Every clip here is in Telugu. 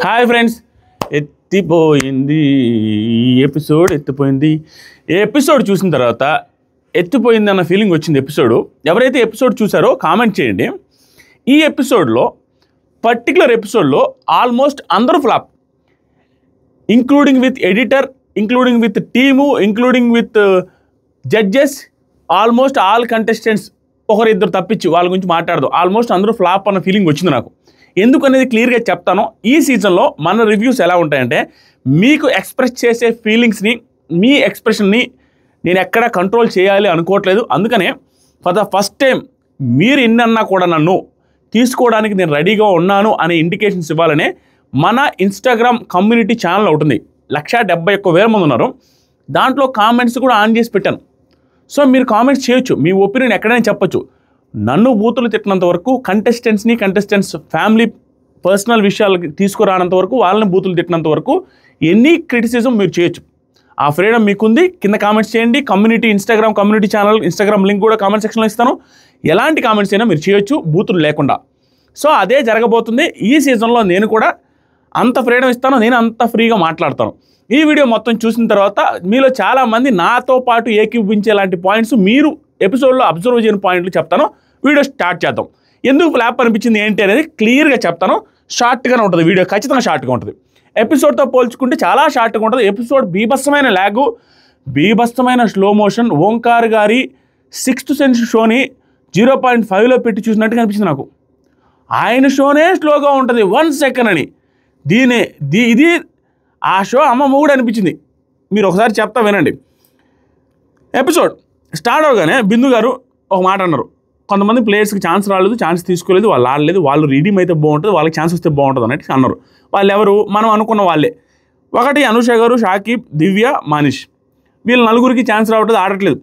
హాయ్ ఫ్రెండ్స్, ఎత్తిపోయింది ఎత్తిపోయింది. ఏ ఎపిసోడ్ చూసిన తర్వాత ఎత్తిపోయింది అన్న ఫీలింగ్ వచ్చింది. ఎవరైతే ఎపిసోడ్ చూసారో కామెంట్ చేయండి. ఈ ఎపిసోడ్లో పర్టికులర్ ఎపిసోడ్లో ఆల్మోస్ట్ అందరూ flop, including with editor, including with team, including with judges, almost all contestants ఒకరిద్దరు తప్పించి వాళ్ళ గురించి మాట్లాడదు, ఆల్మోస్ట్ అందరూ ఫ్లాప్ అన్న ఫీలింగ్ వచ్చింది నాకు. ఎందుకు అనేది క్లియర్గా చెప్తాను. ఈ సీజన్లో మన రివ్యూస్ ఎలా ఉంటాయంటే, మీకు ఎక్స్ప్రెస్ చేసే ఫీలింగ్స్ని, మీ ఎక్స్ప్రెషన్ని నేను ఎక్కడ కంట్రోల్ చేయాలి అనుకోవట్లేదు. అందుకనే ఫర్ ద ఫస్ట్ టైం మీరు ఇన్నన్నా కూడా నన్ను తీసుకోవడానికి నేను రెడీగా ఉన్నాను అనే ఇండికేషన్స్ ఇవ్వాలనే మన ఇన్స్టాగ్రామ్ కమ్యూనిటీ ఛానల్ ఉంటుంది. 171,000 మంది ఉన్నారు. దాంట్లో కామెంట్స్ కూడా ఆన్ చేసి పెట్టాను. సో మీరు కామెంట్స్ చేయొచ్చు, మీ ఒపీనియన్ ఎక్కడైనా చెప్పొచ్చు. నన్ను బూతులు తిట్టినంత వరకు, కంటెస్టెంట్స్ ఫ్యామిలీ పర్సనల్ విషయాలు తీసుకురానంత వరకు, వాళ్ళని బూతులు తిట్టినంత వరకు ఎనీ క్రిటిసిజం మీరు చేయొచ్చు. ఆ ఫ్రీడమ్ మీకుంది. కింద కామెంట్స్ చేయండి. Instagram community channel Instagram link కూడా కామెంట్ సెక్షన్లో ఇస్తాను. ఎలాంటి కామెంట్స్ అయినా మీరు చేయొచ్చు, బూతులు లేకుండా. సో అదే జరగబోతుంది. ఈ సీజన్లో నేను కూడా అంత ఫ్రీడమ్ ఇస్తాను, నేను అంత ఫ్రీగా మాట్లాడతాను. ఈ వీడియో మొత్తం చూసిన తర్వాత మీలో చాలామంది నాతో పాటు ఏకీభవించేలాంటి పాయింట్స్, మీరు ఎపిసోడ్లో అబ్జర్వ్ చేయని పాయింట్లు చెప్తాను. వీడియో స్టార్ట్ చేద్దాం. ఎందుకు ఫ్లాప్ అనిపించింది ఏంటి అనేది క్లియర్గా చెప్తాను. షార్ట్గానే ఉంటుంది వీడియో, ఖచ్చితంగా షార్ట్గా ఉంటుంది. ఎపిసోడ్తో పోల్చుకుంటే చాలా షార్ట్గా ఉంటుంది. ఎపిసోడ్ బీభత్సమైన ల్యాగు, బీభత్సమైన స్లో మోషన్. ఓంకార్ గారి 6th సెన్స్ షోని 0.5లో పెట్టి చూసినట్టుగా అనిపించింది నాకు. ఆయన షోనే స్లోగా ఉంటుంది, 1 సెకండ్ అని. ఇది ఆ షో అమ్మ మూడు అనిపించింది. మీరు ఒకసారి చెప్తా వినండి. ఎపిసోడ్ స్టార్ట్ అవగానే బిందు గారు ఒక మాట అన్నారు, కొంతమంది ప్లేయర్స్కి ఛాన్స్ రాలేదు, ఛాన్స్ తీసుకోలేదు, వాళ్ళు ఆడలేదు, వాళ్ళు రీడీమ్ అయితే బాగుంటుంది, వాళ్ళకి ఛాన్స్ వస్తే బాగుంటుంది అన్నట్టు అన్నారు. వాళ్ళు ఎవరు? మనం అనుకున్న వాళ్ళే. ఒకటి అనుష గారు, షాకిబ్, దివ్య, మనీష్. వీళ్ళు నలుగురికి ఛాన్స్ రావట్లేదు, ఆడట్లేదు.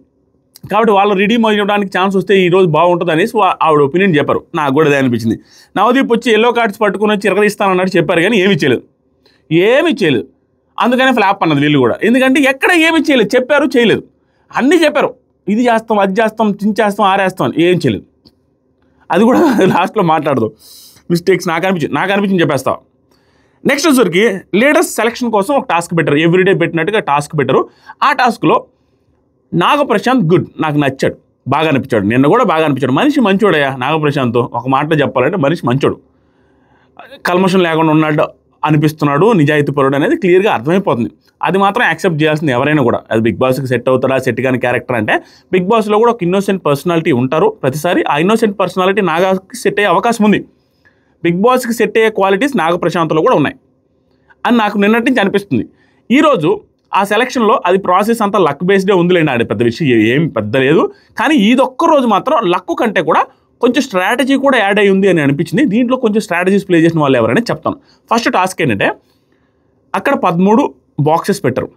కాబట్టి వాళ్ళు రీడీమ్ అయ్యడానికి ఛాన్స్ వస్తే ఈరోజు బాగుంటుంది అనేసి ఆవిడ ఒపీనియన్ చెప్పారు. నాకు కూడా అదే అనిపించింది. నవదీప్ వచ్చి ఎల్లో కార్డ్స్ పట్టుకుని వచ్చి ఇరగదీస్తానన్నట్టు చెప్పారు, కానీ ఏమీ చేయలేదు. అందుకనే ఫ్లాప్ అన్నది వీళ్ళు కూడా. ఎందుకంటే ఎక్కడ ఏమీ చేయలేదు, చెప్పారు చేయలేదు, అన్నీ చెప్పారు. ఇది చేస్తాం, అది చేస్తాం, చించేస్తాం, ఆరేస్తాం అని ఏం చేయలేదు. అది కూడా లాస్ట్లో మాట్లాడదు. మిస్టేక్స్ నాకు అనిపించింది చెప్పేస్తాం. నెక్స్ట్ వచ్చరికి లీడర్స్ సెలక్షన్ కోసం ఒక టాస్క్ పెట్టారు. ఎవ్రీడే పెట్టినట్టుగా టాస్క్ పెట్టారు. ఆ టాస్క్లో నాగప్రశాంత్ గుడ్, నాకు నచ్చాడు, బాగా అనిపించాడు. నిన్న కూడా బాగా అనిపించాడు. మనిషి మంచోడయ్యా నాగప్రశాంత్. ఒక మాటలో చెప్పాలంటే మనిషి మంచోడు, కల్మషం లేకుండా ఉన్నాడు అనిపిస్తున్నాడు, నిజాయితీపరుడు అనేది క్లియర్గా అర్థమైపోతుంది. అది మాత్రం యాక్సెప్ట్ చేయాల్సింది ఎవరైనా కూడా. అది బిగ్ బాస్కి సెట్ అవుతారా, సెట్ కాని క్యారెక్టర్ అంటే, బిగ్ బాస్లో కూడా ఒక ఇన్నోసెంట్ పర్సనాలిటీ ఉంటారు ప్రతిసారి. ఆ ఇన్నోసెంట్ పర్సనాలిటీ నాగాకి సెట్ అయ్యే అవకాశం ఉంది. బిగ్ బాస్కి సెట్ అయ్యే క్వాలిటీస్ నాగప్రశాంత్లో కూడా ఉన్నాయి అని నాకు నిన్నటి నుంచి అనిపిస్తుంది. ఈరోజు ఆ సెలక్షన్లో అది ప్రాసెస్ అంతా లక్ బేస్డే ఉందిలేండి, ఆడే పెద్ద విషయం ఏం పెద్ద లేదు. కానీ ఇదొక్క రోజు మాత్రం లక్ కంటే కూడా కొంచెం స్ట్రాటజీ కూడా యాడ్ అయ్యి ఉంది అని అనిపించింది. దీంట్లో కొంచెం స్ట్రాటజీస్ ప్లే చేసిన వాళ్ళు ఎవరైనా చెప్తాను. ఫస్ట్ టాస్క్ ఏంటంటే, అక్కడ 13 బాక్సెస్ పెట్టరు.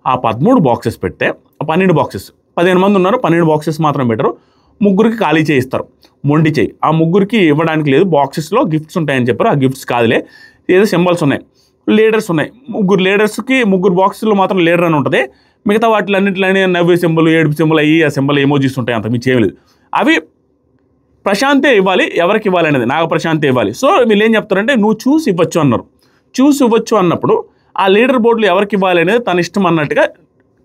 ఆ 13 బాక్సెస్ పెడితే 12 బాక్సెస్, 15 మంది ఉన్నారు, 12 బాక్సెస్ మాత్రం పెట్టరు. ముగ్గురికి ఖాళీ చేయిస్తారు, మొండి చేయి. ఆ ముగ్గురికి ఇవ్వడానికి లేదు, బాక్సెస్లో గిఫ్ట్స్ ఉంటాయని చెప్పారు. ఆ గిఫ్ట్స్ కాదులే, ఏదో సింబల్స్ ఉన్నాయి, లీడర్స్ ఉన్నాయి. ముగ్గురు లీడర్స్కి 3 బాక్సుల్లో మాత్రం లీడర్ అని ఉంటుంది. మిగతా వాటిలన్నింటిలోనే నవ్వే సింబల్, ఏడుపు సింబల్, అయ్యి ఆ సింబల్ ఎమోజీస్ ఉంటాయి, అంత మీకు చేయలేదు. అవి ప్రశాంతే ఇవ్వాలి. ఎవరికి ఇవ్వాలి అనేది నాగప్రశాంతే ఇవ్వాలి. సో వీళ్ళు ఏం చెప్తారంటే, నువ్వు చూసి ఇవ్వచ్చు అన్నారు. చూసి ఇవ్వచ్చు అన్నప్పుడు ఆ లీడర్ బోర్డులు ఎవరికి ఇవ్వాలి అనేది తన ఇష్టం అన్నట్టుగా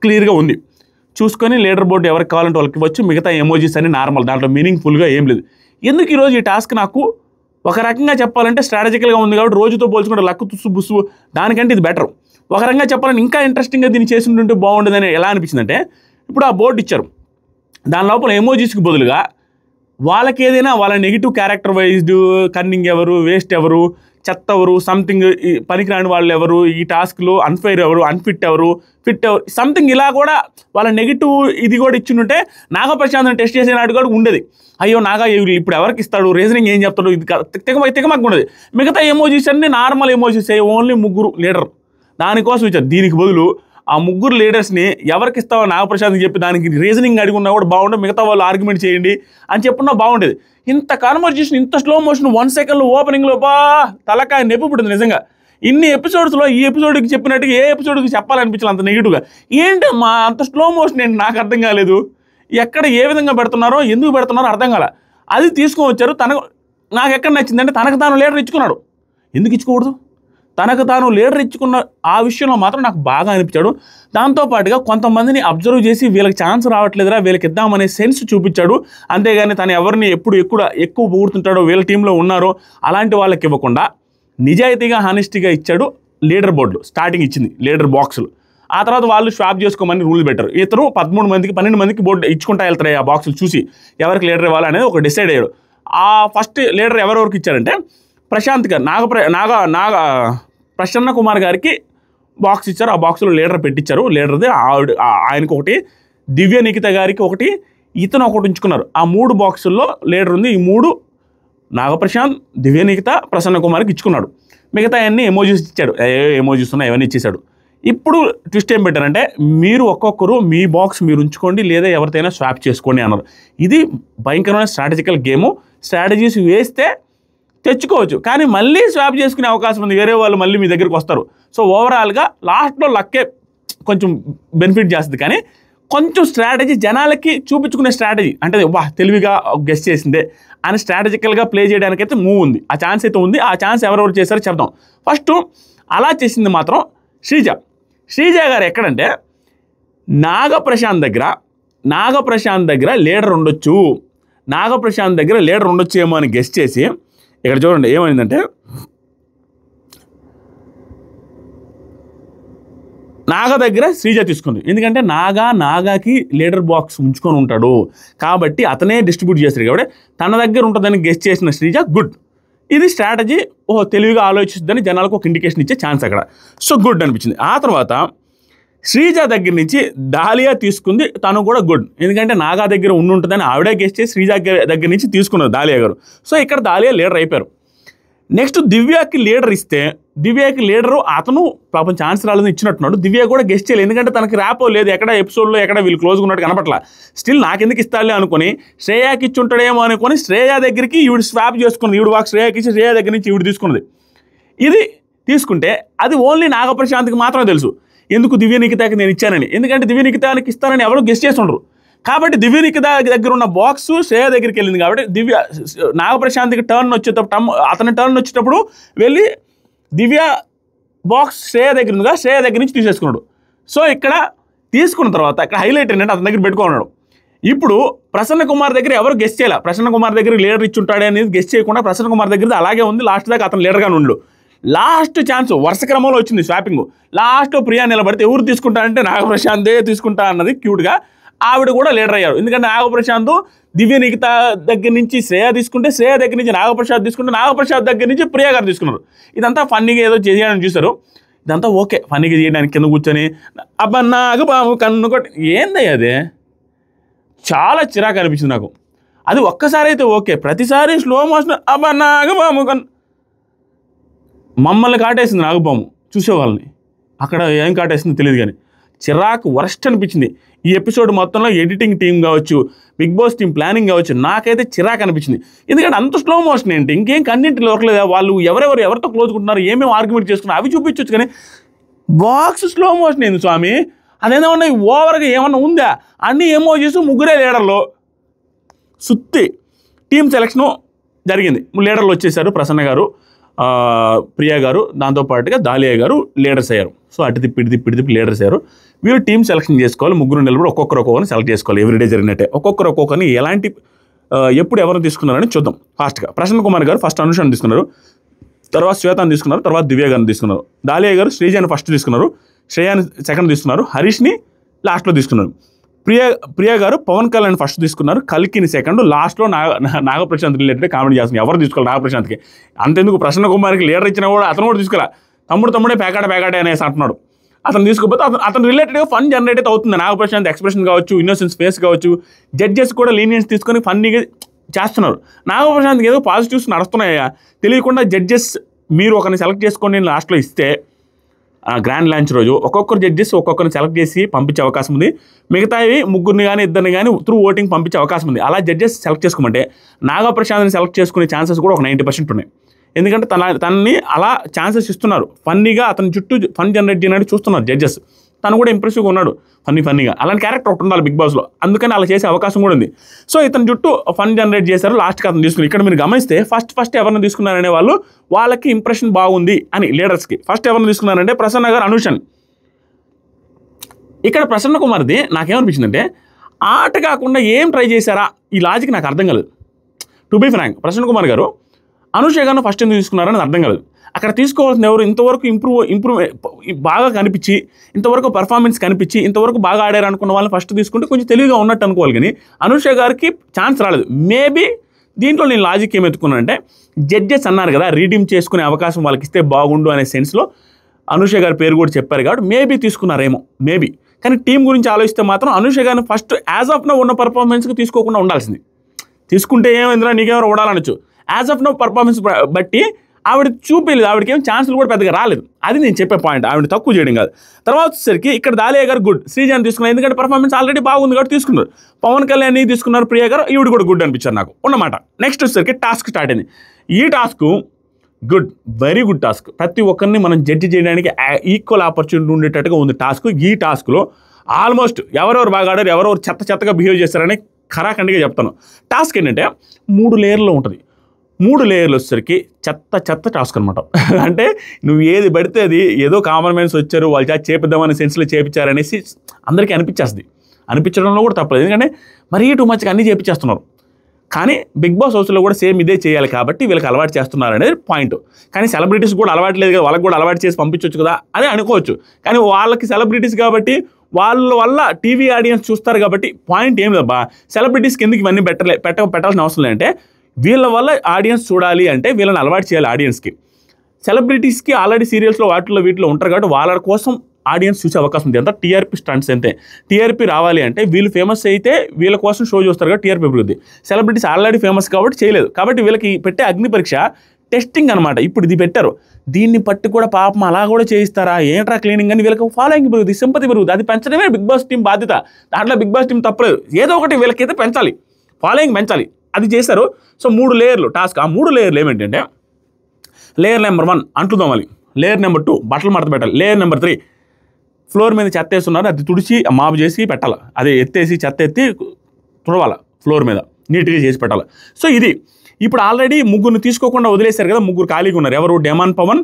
క్లియర్గా ఉంది. చూసుకొని లీడర్ బోర్డు ఎవరికి కావాలంటే వాళ్ళకి ఇవ్వచ్చు. మిగతా ఎమోజీస్ అని నార్మల్, దాంట్లో మీనింగ్ఫుల్గా ఏం లేదు. ఎందుకు ఈరోజు ఈ టాస్క్ నాకు ఒక రకంగా చెప్పాలంటే స్ట్రాటజికల్గా ఉంది కాబట్టి రోజుతో పోల్చుకుంటే లక్కు తుస్సు బుస్సు దానికంటే ఇది బెటర్. ఒక రకంగా చెప్పాలంటే ఇంకా ఇంట్రెస్టింగ్గా దీన్ని చేసి ఉంటుంటే బాగుండేదని ఎలా అనిపించిందంటే, ఇప్పుడు ఆ బోర్డు ఇచ్చారు, దాని లోపల ఎమోజీస్కి బదులుగా వాళ్ళకి ఏదైనా వాళ్ళ నెగిటివ్ క్యారెక్టర్ వైజ్డ్, కన్నింగ్ ఎవరు, వేస్ట్ ఎవరు, చెత్త ఎవరు, సంథింగ్ పనికిరాని వాళ్ళు ఎవరు, ఈ టాస్క్లో అన్ఫెయిర్ ఎవరు, అన్ఫిట్ ఎవరు, ఫిట్ ఎవరు, సంథింగ్ ఇలా కూడా వాళ్ళ నెగిటివ్ ఇది కూడా ఇచ్చింటే నాగప్రశాంత్ని టెస్ట్ చేసేనాడు కూడా ఉండేది. అయ్యో నాగా ఇప్పుడు ఎవరికి ఇస్తాడు, రీజనింగ్ ఏం చెప్తాడు, ఇది తెగమాకు ఉండేది. మిగతా ఎమోజీస్ అన్నీ నార్మల్ ఎమోజీస్, ఓన్లీ ముగ్గురు లీడర్. దానికోసం ఇచ్చారు. దీనికి బదులు ఆ ముగ్గురు లీడర్స్ని ఎవరికి ఇస్తావో నాగప్రశాంత్కి చెప్పి దానికి రీజనింగ్ అడిగి ఉన్నా కూడా బాగుంటుంది, మిగతా వాళ్ళు ఆర్గ్యుమెంట్ చేయండి అని చెప్పున్నా బాగుండేది. ఇంత కాన్వర్జేషన్, ఇంత స్లో మోషన్, 1 సెకండ్లో ఓపెనింగ్లో తలకాయ నొప్పి పుట్టింది నిజంగా. ఇన్ని ఎపిసోడ్స్లో ఈ ఎపిసోడ్కి చెప్పినట్టుగా ఏ ఎపిసోడ్కి చెప్పాలనిపించాలి అంత నెగిటివ్గా. ఏంటి మా అంత స్లో మోషన్ ఏంటి నాకు అర్థం కాలేదు. ఎక్కడ ఏ విధంగా పెడుతున్నారో, ఎందుకు పెడుతున్నారో అర్థం కాలే. అది తీసుకొని వచ్చారు. నాకు ఎక్కడ నచ్చిందంటే, తనకు తాను లీడర్ ఇచ్చుకున్నాడు. ఎందుకు ఇచ్చుకోకూడదు? తనకు తాను లీడర్ ఇచ్చుకున్న ఆ విషయంలో మాత్రం నాకు బాగా అనిపించాడు. దాంతోపాటుగా కొంతమందిని అబ్జర్వ్ చేసి వీళ్ళకి ఛాన్స్ రావట్లేదురా, వీళ్ళకి ఇద్దామనే సెన్స్ చూపించాడు. అంతేగాని తను ఎవరిని ఎప్పుడు ఎక్కువ పొగుడుతుంటాడో, వీళ్ళ టీంలో ఉన్నారో అలాంటి వాళ్ళకి ఇవ్వకుండా నిజాయితీగా హానెస్టీగా ఇచ్చాడు. లీడర్ బోర్డులు స్టార్టింగ్ ఇచ్చింది, లీడర్ బాక్సులు. ఆ తర్వాత వాళ్ళు స్వాప్ చేసుకోమని రూల్ పెట్టారు. ఇతరు 13 మందికి 12 మందికి బోర్డు ఇచ్చుకుంటా వెళ్తారు. ఆ బాక్సులు చూసి ఎవరికి లీడర్ ఇవ్వాలి అనేది ఒక డిసైడ్ అయ్యాడు. ఆ ఫస్ట్ లీడర్ ఎవరెవరికి ఇచ్చారంటే ప్రశాంత్ గారు, ప్రసన్న కుమార్ గారికి బాక్స్ ఇచ్చారు. ఆ బాక్స్లో లీడర్ పెట్టించారు. లీడర్ది ఆయనకు ఒకటి, దివ్య నిఖిత గారికి ఒకటి, ఇతను ఒకటి ఉంచుకున్నారు. ఆ 3 బాక్సుల్లో లీడర్ ఉంది. ఈ 3 నాగప్రశాంత్, దివ్య నిఖిత, ప్రసన్న కుమార్కి ఇచ్చుకున్నాడు. మిగతా అన్ని ఎమోజీస్ ఇచ్చాడు. ఎమోజీస్ ఉన్నాయి, అవన్నీ ఇచ్చేసాడు. ఇప్పుడు ట్విస్ట్ ఏం పెట్టారంటే మీరు ఒక్కొక్కరు మీ బాక్స్ మీరు ఉంచుకోండి, లేదా ఎవరితోనైనా స్వాప్ చేసుకోండి అన్నారు. ఇది భయంకరమైన స్ట్రాటజికల్ గేము. స్ట్రాటజీస్ వేస్తే తెచ్చుకోవచ్చు, కానీ మళ్ళీ స్వాప్ చేసుకునే అవకాశం ఉంది. వేరే వాళ్ళు మళ్ళీ మీ దగ్గరికి వస్తారు. సో ఓవరాల్గా లాస్ట్లో లక్కే కొంచెం బెనిఫిట్ చేస్తుంది. కానీ కొంచెం స్ట్రాటజీ జనాలకి చూపించుకునే స్ట్రాటజీ అంటే తెలివిగా గెస్ట్ చేసిందే అని స్ట్రాటజికల్గా ప్లే చేయడానికైతే మూవ్ ఉంది. ఆ ఛాన్స్ అయితే ఉంది. ఆ ఛాన్స్ ఎవరెవరు చేశారో చెప్దాం. ఫస్ట్ అలా చేసింది మాత్రం శ్రీజ గారు. ఎక్కడంటే నాగప్రశాంత్ దగ్గర లీడర్ ఉండొచ్చు, ఏమో అని గెస్ట్ చేసి ఇక్కడ చూడండి ఏమైందంటే నాగ దగ్గర శ్రీజ తీసుకుంది. ఎందుకంటే నాగాకి లీడర్ బాక్స్ ఉంచుకొని ఉంటాడు కాబట్టి అతనే డిస్ట్రిబ్యూట్ చేస్తాడు. కాబట్టి తన దగ్గర ఉంటుందని గెస్ట్ చేసిన శ్రీజ గుడ్. ఇది స్ట్రాటజీ తెలివిగా ఆలోచిస్తుందని జనాలకు ఒక ఇండికేషన్ ఇచ్చే ఛాన్స్ అక్కడ. సో గుడ్ అనిపించింది. ఆ తర్వాత శ్రీజ దగ్గర నుంచి దాలియా తీసుకుంది, తను కూడా గుడ్. ఎందుకంటే నాగా దగ్గర ఉంటుందని ఆవిడే గెస్ట్ చేసి శ్రీజ దగ్గర నుంచి తీసుకున్నారు దాలియా గారు. సో ఇక్కడ దాలియా లీడర్ అయిపోయారు. నెక్స్ట్ దివ్యాకి లీడర్ ఇస్తే, దివ్యాకి లీడరు అతను పాపం ఛాన్స్ రాలేదని ఇచ్చినట్టున్నాడు. దివ్య కూడా గెస్ట్ చేయలేదు, ఎందుకంటే తనకి ర్యాపో లేదు. ఎక్కడ ఎపిసోడ్లో ఎక్కడ వీళ్ళు క్లోజ్గా ఉన్నట్టు కనపట్లా. స్టిల్ నాకెందుకు ఇస్తాలే అనుకుని శ్రేయాకి ఇచ్చి ఉంటాడేమో అనుకుని శ్రేయ దగ్గరికి ఈవిడ స్వాప్ చేసుకున్నది. ఈవిడ బాక్స్ శ్రేయాకి ఇచ్చి శ్రేయ దగ్గర నుంచి ఈవిడ తీసుకున్నది. ఇది తీసుకుంటే అది ఓన్లీ నాగప్రశాంత్కి మాత్రమే తెలుసు ఎందుకు దివ్య నిఖితాకి నేను ఇచ్చానని. ఎందుకంటే దివ్య నిఖితానికి ఇస్తానని ఎవరు గెస్ట్ చేస్తుండ్రు. కాబట్టి దివ్య నిఖిత దగ్గర ఉన్న బాక్స్ శ్రేయ దగ్గరికి వెళ్ళింది. కాబట్టి నాగప్రశాంత్కి అతని టర్న్ వచ్చేటప్పుడు వెళ్ళి దివ్య బాక్స్ శ్రేయ దగ్గర ఉందిగా, శ్రేయ దగ్గర నుంచి తీసేసుకున్నాడు. సో ఇక్కడ తీసుకున్న తర్వాత ఇక్కడ హైలైట్ ఏంటంటే అతని దగ్గర పెట్టుకున్నాడు. ఇప్పుడు ప్రసన్న కుమార్ దగ్గర ఎవరు గెస్ట్ చేయాలి, ప్రసన్న కుమార్ దగ్గర లీడర్ ఇచ్చుంటాడే అనేది గెస్ట్ చేయకుండా ప్రసన్న కుమార్ దగ్గర అలాగే ఉంది. లాస్ట్ దాకా అతను లీడర్గానే ఉండు. లాస్ట్ ఛాన్స్ వరుస క్రమంలో వచ్చింది స్వాపింగ్. లాస్ట్లో ప్రియా నిలబడితే ఎవరు తీసుకుంటారంటే నాగప్రశాంతే తీసుకుంటా అన్నది క్యూట్గా. ఆవిడ కూడా లీడర్ అయ్యారు. ఎందుకంటే నాగప్రశాంత్ దివ్య నిఖిత దగ్గర నుంచి శ్రేయ తీసుకుంటే, శ్రేయ దగ్గర నుంచి నాగప్రసాద్ తీసుకుంటే, నాగప్రసాద్ దగ్గర నుంచి ప్రియా గారు తీసుకున్నారు. ఇదంతా ఫన్నీగా ఏదో చేయడానికి చూశారు. ఇదంతా ఓకే, ఫన్నీగా చేయడానికి కింద కూర్చొని అబ్బా నాగబాము కన్ను కొట్టి ఏందయ్య అదే చాలా చిరాకు అనిపించింది నాకు. అది ఒక్కసారి అయితే ఓకే, ప్రతిసారి స్లో మోషన్ అబ్బా నాగబాము కన్ను మమ్మల్ని కాటేసింది. నాగబాము చూసేవాళ్ళని అక్కడ ఏం కాటేసిందో తెలియదు, కానీ చిరాకు వరస్ట్ అనిపించింది. ఈ ఎపిసోడ్ మొత్తంలో ఎడిటింగ్ టీం కావచ్చు, బిగ్ బాస్ టీం ప్లానింగ్ కావచ్చు, నాకైతే చిరాకు అనిపించింది. ఎందుకంటే అంత స్లో మోషన్ ఏంటి, ఇంకేం కంటెంట్ దొరకలేదా, వాళ్ళు ఎవరితో క్లోజ్కుంటున్నారు, ఏమేమి ఆర్గ్యుమెంట్ చేసుకున్నారు అవి చూపించవచ్చు. కానీ బాక్స్ స్లో మోషన్ ఏంది స్వామి, అదేమన్నా ఓవర్గా ఏమన్నా ఉందా? అన్నీ ఎమోజీస్, ముగ్గురే లీడర్లు. సుత్తి టీం సెలక్షను జరిగింది. లీడర్లు వచ్చేసారు, ప్రసన్న గారు, ప్రియా గారు, దాంతోపాటుగా దాలియా గారు లీడర్స్ అయ్యారు. సో అటు తిప్పి లీడర్స్ అయ్యారు. వీళ్ళు టీం సెలక్షన్ చేసుకోవాలి. ముగ్గురు నిలబడి ఒక్కొక్కరిని సెలెక్ట్ చేసుకోవాలి. ఎవ్రీడే జరిగినట్టే ఒక్కొక్కరిని ఎలాంటి ఎప్పుడు ఎవరు తీసుకున్నారని చూద్దాం. ఫాస్ట్గా ప్రసన్న కుమార్ గారు ఫస్ట్ అనుషాన్ని తీసుకున్నారు, తర్వాత శ్వేతాన్ని తీసుకున్నారు, తర్వాత దివ్య గారిని తీసుకున్నారు. దాలియా గారు శ్రీజాని ఫస్ట్ తీసుకున్నారు, శ్రేయాని సెకండ్ తీసుకున్నారు, హరీష్ని లాస్ట్లో తీసుకున్నారు. ప్రియా గారు పవన్ కళ్యాణ్ ఫస్ట్ తీసుకున్నారు, కల్కిని సెకండ్, లాస్ట్లో నాగప్రశాంత్ రిలేటెడ్ కామెడీ చేస్తున్నారు. ఎవరు తీసుకోవాలి నాగప్రశాంత్కి? అంతెందుకు ప్రసన్న కుమార్కి లీడర్ ఇచ్చినా కూడా అతను కూడా తీసుకోలే. తమ్ముడే పేకాడే అనేసి అంటున్నాడు. అతను తీసుకోకపోతే అతను రిలేటెడ్గా ఫన్ జనరేట్ అయితే అవుతుంది. నాగప్రశాంత్ ఎక్స్ప్రెషన్ కావచ్చు, ఇన్నోసెన్స్ ఫేస్ కావచ్చు, జడ్జెస్ కూడా లీనియన్స్ తీసుకొని ఫన్నీగా చేస్తున్నారు. నాగప్రశాంత్కి ఏదో పాజిటివ్స్ నడుస్తున్నాయా తెలియకుండా జడ్జెస్ మీరు ఒకరిని సెలెక్ట్ చేసుకొని లాస్ట్లో ఇస్తే గ్రాండ్ లాంచ్ రోజు ఒక్కొక్కరు జడ్జెస్ ఒక్కొక్కరిని సెలెక్ట్ చేసి పంపించే అవకాశం ఉంది. మిగతావి ముగ్గురిని కానీ ఇద్దరిని కానీ త్రూ ఓటింగ్ పంపించే అవకాశం ఉంది. అలా జడ్జెస్ సెలెక్ట్ చేసుకోమంటే నాగప్రశాంత్ని సెలెక్ట్ చేసుకునే ఛాన్సెస్ కూడా ఒక 90% ఉన్నాయి. ఎందుకంటే తనని అలా ఛాన్సెస్ ఇస్తున్నారు. ఫన్నీగా అతని చుట్టూ ఫన్ జనరేట్ చేయడానికి చూస్తున్నారు జడ్జెస్. తను కూడా ఇంప్రెసివ్గా ఉన్నాడు, ఫన్నీగా. అలాంటి క్యారెక్టర్ ఒకటి ఉండాలి బిగ్ బాస్లో, అందుకని అలా చేసే అవకాశం కూడా ఉంది. సో ఇతని చుట్టూ ఫన్ జనరేట్ చేశారు, లాస్ట్కి అతను తీసుకుని. ఇక్కడ మీరు గమనిస్తే ఫస్ట్ ఎవరిని తీసుకున్నారనే వాళ్ళకి ఇంప్రెషన్ బాగుంది అని లీడర్స్కి. ఫస్ట్ ఎవరిని తీసుకున్నారంటే ప్రసన్న గారు, అనూషని. ఇక్కడ ప్రసన్న కుమార్ది నాకేమనిపించిందంటే ఆట కాకుండా ఏం ట్రై చేశారా, ఈ లాజిక్ నాకు అర్థం కాలేదు. To be frank, Prasanna Kumar గారు అనూష గారిని ఫస్ట్ ఎందుకు తీసుకున్నారని అర్థం కాలేదు. అక్కడ తీసుకోవాల్సిన ఎవరు, ఇంతవరకు ఇంప్రూవ్ బాగా కనిపించి, ఇంతవరకు పర్ఫార్మెన్స్ కనిపించి, ఇంతవరకు బాగా ఆడారు అనుకున్న వాళ్ళని ఫస్ట్ తీసుకుంటే కొంచెం తెలివిగా ఉన్నట్టు అనుకోవాలి. కానీ అనూష గారికి ఛాన్స్ రాలేదు. మేబీ దీంట్లో నేను లాజిక్ ఏం ఎత్తుకున్నానంటే, జడ్జెస్ అన్నారు కదా రీడీమ్ చేసుకునే అవకాశం వాళ్ళకి ఇస్తే బాగుండు అనే సెన్స్లో అనూష గారి పేరు కూడా చెప్పారు కాబట్టి మేబీ తీసుకున్నారేమో, మేబీ. కానీ టీం గురించి ఆలోచిస్తే మాత్రం అనూష గారిని ఫస్ట్ యాజ్ ఆఫ్ నో ఉన్న పర్ఫార్మెన్స్కి తీసుకోకుండా ఉండాల్సింది. తీసుకుంటే ఏమైందిరా నీకెవరు ఓడాలనొచ్చు. యాజ్ ఆఫ్ నో పర్ఫార్మెన్స్ బట్టి ఆవిడ చూపించలేదు, ఆవిడకి ఏం ఛాన్సులు కూడా పెద్దగా రాలేదు. అది నేను చెప్పే పాయింట్, ఆవిడ తక్కువ చేయడం కాదు. తర్వాత వచ్చేసరికి ఇక్కడ దాలియా గారు గుడ్, శ్రీజాని తీసుకున్నారు ఎందుకంటే పర్ఫార్మెన్స్ ఆల్రెడీ బాగుంది కాబట్టి తీసుకున్నారు. పవన్ కళ్యాణ్ తీసుకున్నారు, ప్రియా గారు, ఈవిడ కూడా గుడ్ అనిపించారు నాకు ఉన్నమాట. నెక్స్ట్ వచ్చేసరికి టాస్క్ స్టార్ట్ అయింది. ఈ task good, very good task. ప్రతి ఒక్కరిని మనం జడ్జి చేయడానికి ఈక్వల్ ఆపర్చునిటీ ఉండేటట్టుగా ఉంది టాస్క్. ఈ టాస్క్లో ఆల్మోస్ట్ ఎవరెవరు బాగా ఆడారు, ఎవరెవరు చెత్తగా బిహేవ్ చేస్తారని ఖరాఖండిగా చెప్తాను. టాస్క్ ఏంటంటే 3 లేయర్లో ఉంటుంది. 3 లేయర్లు వచ్చేసరికి చెత్త టాస్క్ అనమాట. అంటే నువ్వు ఏది పడితే అది ఏదో కామన్ మ్యాన్స్ వచ్చారు వాళ్ళు చేపిద్దామనే సెన్స్లో చేపించారనేసి అందరికీ అనిపించేస్తుంది. అనిపించడంలో కూడా తప్పలేదు, ఎందుకంటే మరీ టూ మచ్గా అన్నీ చేపించేస్తున్నారు. కానీ బిగ్ బాస్ హౌస్లో కూడా సేమ్ ఇదే చేయాలి కాబట్టి వీళ్ళకి అలవాటు చేస్తున్నారు అనేది పాయింట్. కానీ సెలబ్రిటీస్ కూడా అలవాటు లేదు కదా, వాళ్ళకి కూడా అలవాటు చేసి పంపించవచ్చు కదా అని అనుకోవచ్చు. కానీ వాళ్ళకి సెలబ్రిటీస్ కాబట్టి వాళ్ళ వల్ల టీవీ ఆడియన్స్ చూస్తారు కాబట్టి పాయింట్ ఏం లేదబ్బా. సెలబ్రిటీస్కి ఎందుకు ఇవన్నీ పెట్టాల్సిన అవసరం లేదంటే వీళ్ళ వల్ల ఆడియన్స్ చూడాలి అంటే వీళ్ళని అలవాటు చేయాలి ఆడియన్స్కి. సెలబ్రిటీస్కి ఆల్రెడీ సీరియల్స్లో వీటిలో ఉంటారు కాబట్టి వాళ్ళ కోసం ఆడియన్స్ చూసే అవకాశం ఉంది. అంతా టీఆర్పీ స్టంట్స్ అంతే. టీఆర్పీ రావాలి అంటే వీళ్ళు ఫేమస్ అయితే వీళ్ళ కోసం షో చూస్తారు కాబట్టి టీఆర్పీ అభివృద్ధి. సెలబ్రిటీస్ ఆల్రెడీ ఫేమస్ కాబట్టి చేయలేదు. కాబట్టి వీళ్ళకి పెట్టే అగ్ని పరీక్ష టెస్టింగ్ అనమాట. ఇప్పుడు ఇది పెట్టారు, దీన్ని పట్టి కూడా పాపం అలా కూడా చేయిస్తారా, ఏంట్రా క్లీనింగ్ అని వీళ్ళకి ఫాలోయింగ్ పెరుగుతుంది, సింపతి పెరుగుతుంది. అది పెంచడమే బిగ్ బాస్ టీం బాధ్యత. దాంట్లో బిగ్ బాస్ టీం తప్పలేదు, ఏదో ఒకటి వీళ్ళకైతే పెంచాలి, ఫాలోయింగ్ పెంచాలి. అది చేశారు. సో 3 లేయర్లు టాస్క్. ఆ 3 లేయర్లు ఏమిటంటే, లేయర్ నెంబర్ 1 అంట్లు తోమాలి, లేయర్ నెంబర్ 2 బట్టలు మడత పెట్టాలి, లేయర్ నెంబర్ 3 ఫ్లోర్ మీద చెత్త వేస్తున్నారు అది తుడిచి మాపు చేసి పెట్టాలి, అదే ఎత్తేసి చెత్త ఎత్తి తుడవాలి, ఫ్లోర్ మీద నీట్గా చేసి పెట్టాలి. సో ఇది ఇప్పుడు ఆల్రెడీ 3 తీసుకోకుండా వదిలేశారు కదా, 3 ఖాళీగా ఉన్నారు. ఎవరు? Demon Pavan,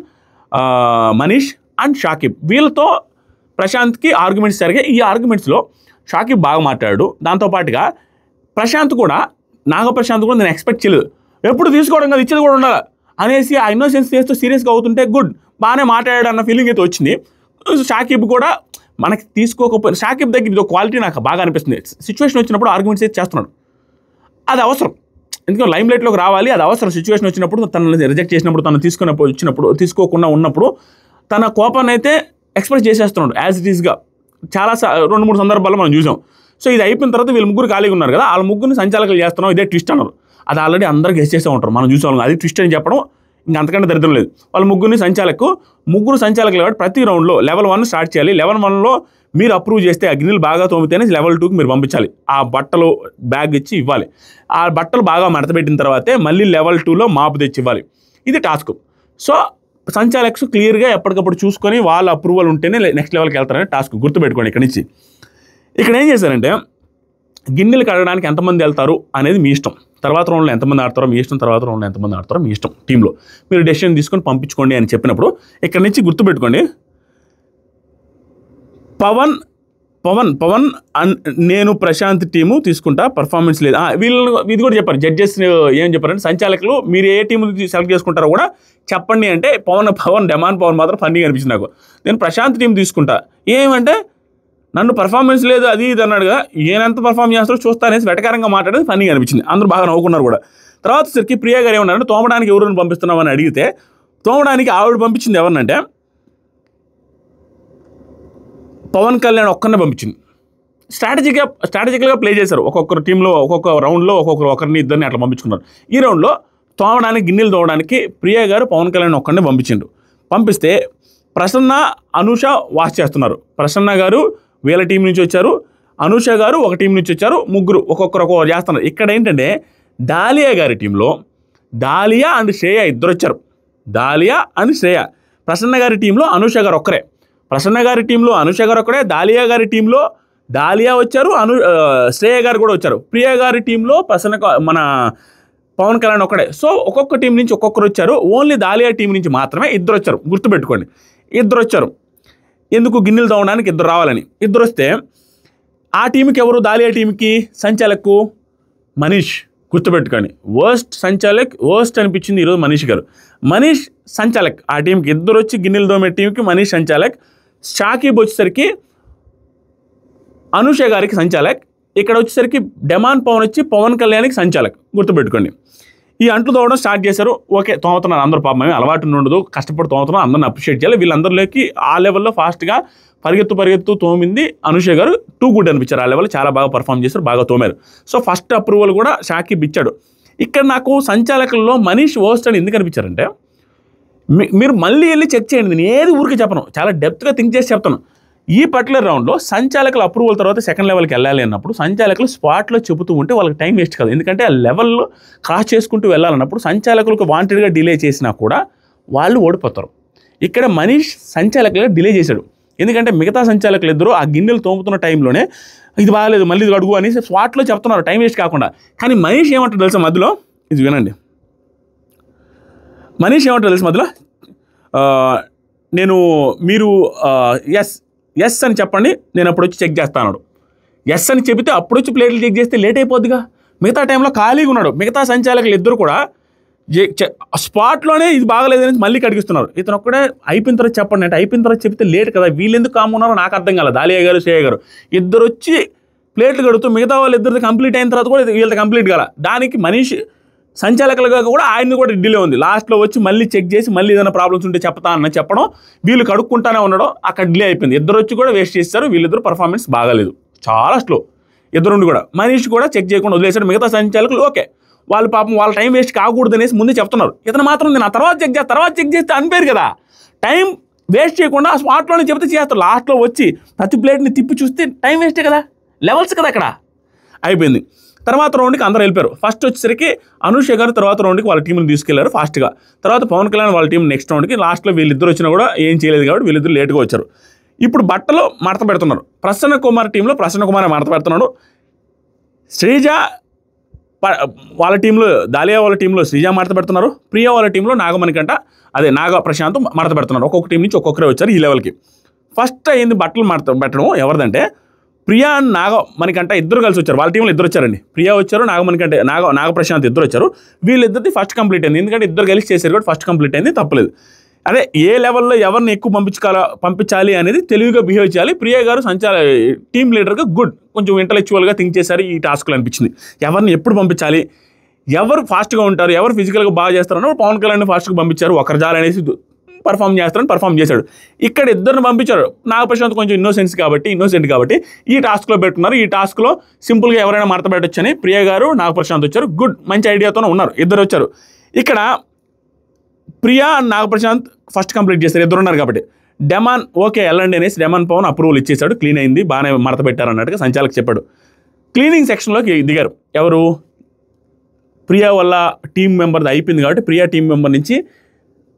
Manish and Shakib. వీళ్ళతో ప్రశాంత్కి ఆర్గ్యుమెంట్స్ జరిగాయి. ఈ ఆర్గ్యుమెంట్స్లో షాకిబ్ బాగా మాట్లాడాడు. దాంతోపాటుగా ప్రశాంత్ కూడా, నాగప్రశాంత్ కూడా నేను ఎక్స్పెక్ట్ చేయలేదు, ఎప్పుడు తీసుకోవడం కదా ఇచ్చేది కూడా ఉండాలి అనేసి ఆ ఇన్నోసెన్స్ చేస్తూ సీరియస్గా అవుతుంటే గుడ్, బాగానే మాట్లాడాడు అన్న ఫీలింగ్ అయితే వచ్చింది. షాకిబ్ కూడా మనకి తీసుకోకపోయినా షాకిబ్ దగ్గర ఇది క్వాలిటీ నాకు బాగా అనిపిస్తుంది. సిచ్యువేషన్ వచ్చినప్పుడు ఆర్గ్యుమెంట్స్ అయితే చేస్తున్నాడు, అది అవసరం. ఎందుకంటే లైమ్ లైట్లోకి రావాలి, అది అవసరం. సిచ్యువేషన్ వచ్చినప్పుడు తనని రిజెక్ట్ చేసినప్పుడు, తను తీసుకోకుండా ఉన్నప్పుడు తన కోపాన్ని అయితే ఎక్స్ప్రెస్ చేసేస్తున్నాడు యాజ్ ఇట్ ఈస్గా. చాలా 2-3 సందర్భాల్లో మనం చూసాం. సో ఇది అయిపోయిన తర్వాత వీళ్ళు 3 ఖాళీగా ఉన్నారు కదా, వాళ్ళ 3 సంచాలకులు చేస్తున్నాం, ఇదే ట్విస్ట్ అన్నారు. అది ఆల్రెడీ అందరూ గెస్ చేసే ఉంటారు, మనం చూసాం. అది ట్విస్ట్ అని చెప్పడం ఇంకా అంతకంటే దరిద్రం లేదు. వాళ్ళ 3 సంచాలకులు కాబట్టి ప్రతి రౌండ్లో లెవెల్ 1 స్టార్ట్ చేయాలి. లెవెల్ 1లో మీరు అప్రూవ్ చేస్తే అగ్నిలు బాగా తోమితేనే లెవెల్ 2కి మీరు పంపించాలి. ఆ బట్టలు బ్యాగ్ ఇచ్చి ఇవ్వాలి. ఆ బట్టలు బాగా మడతపెట్టిన తర్వాతే మళ్ళీ లెవెల్ 2లో మాపు తెచ్చి ఇవ్వాలి. ఇది టాస్క్. సో సంచాలక్స్ క్లియర్గా ఎప్పటికప్పుడు చూసుకొని వాళ్ళ అప్రూవల్ ఉంటేనే నెక్స్ట్ లెవెల్కి వెళ్తారని టాస్క్ గుర్తుపెట్టుకోండి. ఇక్కడ నుంచి ఇక్కడ ఏం చేశారంటే, గిన్నెలు కడగడానికి ఎంతమంది వెళ్తారు అనేది మీ ఇష్టం. తర్వాత రౌండ్లో ఎంతమంది ఆడతారో మీ ఇష్టం, తర్వాత రౌండ్లో ఎంతమంది ఆడతారో మీ ఇష్టం. టీంలో మీరు డెసిషన్ తీసుకొని పంపించుకోండి అని చెప్పినప్పుడు ఇక్కడ నుంచి గుర్తుపెట్టుకోండి, పవన్ నేను ప్రశాంత్ టీము తీసుకుంటా, పర్ఫార్మెన్స్ లేదు. వీళ్ళు ఇది కూడా చెప్పారు జడ్జెస్. ఏం చెప్పారంటే, సంచాలకులు మీరు ఏ టీం సెలెక్ట్ చేసుకుంటారో కూడా చెప్పండి అంటే డెమాన్ పవన్ మాత్రం ఫన్నీగా అనిపించింది నాకు. నేను ప్రశాంత్ టీం తీసుకుంటా, ఏమంటే నన్ను పర్ఫార్మెన్స్ లేదు అది ఇది అన్నాడుగా, ఏనంత పర్ఫార్మ్ చేస్తారో చూస్తా అనేసి వెటకారంగా మాట్లాడేది ఫన్నీగా అనిపించింది. అందరూ బాగా నవ్వుకున్నారు కూడా. తర్వాత సరికి ప్రియా గారు ఏమన్నారంటే, తోమడానికి ఎవరిని పంపిస్తున్నామని అడిగితే, తోమడానికి ఆవిడ పంపించింది ఎవరినంటే పవన్ కళ్యాణ్ ఒక్కరినే పంపించింది. స్ట్రాటజికల్గా ప్లే చేశారు. ఒక్కొక్కరు టీంలో ఒక్కొక్క రౌండ్లో ఒకరిని ఇద్దరిని అట్లా పంపించుకున్నారు. ఈ రౌండ్లో గిన్నెలు తోమడానికి ప్రియా గారు పవన్ కళ్యాణ్ ఒక్కరినే పంపించిండు. పంపిస్తే ప్రసన్న, అనూష వాష్ చేస్తున్నారు. ప్రసన్న గారు వీళ్ళ టీం నుంచి వచ్చారు, అనూష గారు ఒక టీం నుంచి వచ్చారు, ముగ్గురు ఒక్కొక్కరు చేస్తున్నారు. ఇక్కడ ఏంటంటే దాలియా గారి టీంలో దాలియా అండ్ శ్రేయ ఇద్దరు వచ్చారు. Dahlia and Shreya. ప్రసన్న గారి టీంలో అనూష గారు ఒక్కరే. ప్రసన్న గారి టీంలో అనుష గారు ఒకడే, దాలియా గారి టీంలో దాలియా వచ్చారు, శ్రేయ గారు కూడా వచ్చారు. ప్రియ గారి టీంలో మన పవన్ కళ్యాణ్ ఒకడే. సో ఒక్కొక్క టీం నుంచి ఒక్కొక్కరు వచ్చారు. ఓన్లీ దాలియా టీం నుంచి మాత్రమే ఇద్దరు వచ్చారు. గుర్తుపెట్టుకోండి, ఇద్దరు వచ్చారు. ఎందుకు? గిన్నెలు తవ్వడానికి ఇద్దరు రావాలని. ఇద్దరు వస్తే ఆ టీంకి ఎవరు? దాలియా టీంకి సంచాలక్ మనీష్. గుర్తుపెట్టుకోండి, వర్స్ట్ అనిపించింది ఈరోజు మనీష్ గారు. మనీష్ సంచాలక్ ఆ టీంకి. ఇద్దరు వచ్చి గిన్నెలు తోమే టీంకి మనీష్ సంచాలక్. షాకీబ్ వచ్చేసరికి అనుష గారికి సంచాలక్. ఇక్కడ వచ్చేసరికి డెమాన్ పవన్ వచ్చి పవన్ కళ్యాణ్కి సంచాలక్. గుర్తుపెట్టుకోండి. ఈ అంట్లు తోవడం స్టార్ట్ చేశారు. ఓకే, తోముతున్నారు అందరూ. పాపం అలవాటు ఉండదు, కష్టపడి తోముతున్నారు. అందరిని అప్రిషియేట్ చేయాలి. వీళ్ళందరిలోకి ఆ లెవెల్లో ఫాస్ట్గా పరిగెత్తు తోమింది అనుష గారు. టూ గుడ్ అనిపించారు. ఆ లెవెల్ చాలా బాగా పర్ఫామ్ చేశారు, బాగా తోమారు. సో ఫస్ట్ అప్రూవల్ కూడా షాకీబ్ ఇచ్చాడు. ఇక్కడ నాకు సంచాలకుల్లో మనీష్ వర్స్ట్ అని ఎందుకు అనిపించారంటే, మీరు మళ్ళీ వెళ్ళి చెక్ చేయండి. నేను ఏది ఊరికి చెప్పను, చాలా డెప్త్గా థింక్ చేసి చెప్తాను. ఈ పర్టికులర్ రౌండ్లో సంచాలకుల అప్రూవల్ తర్వాత సెకండ్ లెవెల్కి వెళ్ళాలి అన్నప్పుడు సంచాలకులు స్పాట్లో చెబుతూ ఉంటే వాళ్ళకి టైం వేస్ట్ కాదు. ఎందుకంటే ఆ లెవెల్లో క్రాస్ చేసుకుంటూ వెళ్ళాలన్నప్పుడు సంచాలకులకు వాంటెడ్గా డిలే చేసినా కూడా వాళ్ళు ఓడిపోతారు. ఇక్కడ మనీష్ సంచాలకులుగా డిలే చేశాడు. ఎందుకంటే మిగతా సంచాలకులు ఇద్దరు ఆ గిన్నెలు తోముతున్న టైంలోనే ఇది బాగాలేదు, మళ్ళీ ఇది అడుగు అని స్పాట్లో చెప్తున్నారు, టైం వేస్ట్ కాకుండా. కానీ మనీష్ ఏమంటారు తెలుసా మధ్యలో? ఇది వినండి. మనీష్ ఏమంటారు తెలుసా మధ్యలో? మీరు ఎస్ అని చెప్పండి, నేను అప్పుడు వచ్చి చెక్ చేస్తాను. ఎస్ అని చెబితే అప్పుడు వచ్చి ప్లేట్లు చెక్ చేస్తే లేట్ అయిపోద్దిగా. మిగతా టైంలో ఖాళీగా ఉన్నాడు. మిగతా సంచాలకులు ఇద్దరు కూడా స్పాట్లోనే ఇది బాగలేదని మళ్ళీ కడిగిస్తున్నారు. ఇతను ఒక్కడే అయిపోయిన తర్వాత చెప్పండి అంటే అయిపోయిన తర్వాత చెప్తే లేట్ కదా. వీళ్ళు ఎందుకు కామున్నారో నాకు అర్థం కాలేదు. దాలియా గారు, శ్రేయ గారు ఇద్దరు వచ్చి ప్లేట్లు కడుతూ మిగతా వాళ్ళు ఇద్దరిది కంప్లీట్ అయిన తర్వాత కూడా వీళ్ళది కంప్లీట్ కాల. దానికి మనీష్ సంచాలకులుగా కూడా ఆయన్ని కూడా డిలే ఉంది. లాస్ట్లో వచ్చి మళ్ళీ చెక్ చేసి మళ్ళీ ఏదైనా ప్రాబ్లమ్స్ ఉంటే చెప్తానని చెప్పడం, వీళ్ళు కడుక్కుంటానే ఉండడం, అక్కడ డిలే అయిపోయింది. ఇద్దరు వచ్చి కూడా వేస్ట్ చేస్తారు. వీళ్ళిద్దరు పర్ఫార్మెన్స్ బాగాలేదు, చాలా స్లో. ఇద్దరుండి కూడా మనీష్ కూడా చెక్ చేయకుండా వదిలేశాడు. మిగతా సంచాలకులు ఓకే, వాళ్ళు పాపం వాళ్ళ టైం వేస్ట్ కాకూడదు అనేసి ముందే చెప్తున్నారు. ఇతను మాత్రం నేను ఆ తర్వాత చెక్ చేస్తే అనిపేరు కదా. టైం వేస్ట్ చేయకుండా ఆ స్పాట్లోనే చెప్తే చేస్తారు. లాస్ట్లో వచ్చి ప్రతి ప్లేట్ని తిప్పి చూస్తే టైం వేస్టే కదా, లెవెల్స్ కదా అక్కడ. అయిపోయింది. తర్వాత రౌండ్కి అందరూ వెళ్ళిపోయారు. ఫస్ట్ వచ్చేసరికి అనుష గారు తర్వాత రౌండ్కి వాళ్ళ టీంని తీసుకెళ్లారు ఫాస్ట్గా. తర్వాత పవన్ కళ్యాణ్ వాళ్ళ టీం నెక్స్ట్ రౌండ్కి. లాస్ట్లో వీళ్ళిద్దరు వచ్చినా కూడా ఏం చేయలేదు కాబట్టి వీళ్ళిద్దరు లేట్గా వచ్చారు. ఇప్పుడు బట్టలు మడత పెడుతున్నారు. ప్రసన్న కుమార్ టీంలో ప్రసన్న కుమార్ మడత పెడుతున్నాడు. శ్రీజ వాళ్ళ టీంలో, దాలియా వాళ్ళ టీంలో శ్రీజ మడత పెడుతున్నారు. ప్రియ వాళ్ళ టీంలో నాగమణికంట, నాగ ప్రశాంత్ మడత పెడుతున్నారు. ఒక్కొక్క టీం నుంచి ఒక్కొక్కరే వచ్చారు ఈ లెవెల్కి. ఫస్ట్ అయింది బట్టలు మడత పెట్టడం ఎవరిదంటే ప్రియా అండ్ నాగమణికంట ఇద్దరు కలిసి వచ్చారు. వాళ్ళ టీంలో ఇద్దరు వచ్చారండి. ప్రియా వచ్చారు, నాగమణికంట నాగప్రశాంత్ ఇద్దరు వచ్చారు. వీళ్ళిద్దరిది ఫస్ట్ కంప్లీట్ అయింది. ఎందుకంటే ఇద్దరు కలిసి చేశారు కాబట్టి ఫస్ట్ కంప్లీట్ అయింది, తప్పలేదు. అదే ఏ లెవెల్లో ఎవరిని ఎక్కువ పంపించాలి అనేది తెలివిగా బిహేవ్ చేయాలి. ప్రియ గారు టీమ్ లీడర్గా గుడ్, కొంచెం ఇంటలెక్చువల్గా థింక్ చేశారు ఈ టాస్క్లో అనిపించింది. ఎవరిని ఎప్పుడు పంపించాలి, ఎవరు ఫాస్ట్గా ఉంటారు, ఎవరు ఫిజికల్గా బాగా చేస్తారని పవన్ కళ్యాణ్ ఫాస్ట్గా పంపించారు. ఒకరు జాలనేసి పర్ఫామ్ చేశాడు. ఇక్కడ ఇద్దరిని పంపించారు. నాగప్రశాంత్ కొంచెం ఇన్నోసెంట్ కాబట్టి ఈ టాస్క్లో పెట్టుకున్నారు. ఈ టాస్క్లో సింపుల్గా ఎవరైనా మడత పెట్టొచ్చని ప్రియ గారు, నాగప్రశాంత్ వచ్చారు. గుడ్, మంచి ఐడియాతోనే ఉన్నారు, ఇద్దరు వచ్చారు. ఇక్కడ Priya and Nagaprashanth first complete చేస్తారు, ఇద్దరు ఉన్నారు కాబట్టి. డెమాన్ ఓకే వెళ్ళండి అనేసి డెమాన్ పవన్ అప్రూవల్ ఇచ్చేశాడు. క్లీన్ అయింది, బాగానే మడత పెట్టారు అన్నట్టుగా సంచాలక్ చెప్పాడు. క్లీనింగ్ సెక్షన్లోకి దిగారు ఎవరు? ప్రియా వల్ల టీం మెంబర్ది అయిపోయింది కాబట్టి ప్రియా టీం మెంబర్ నుంచి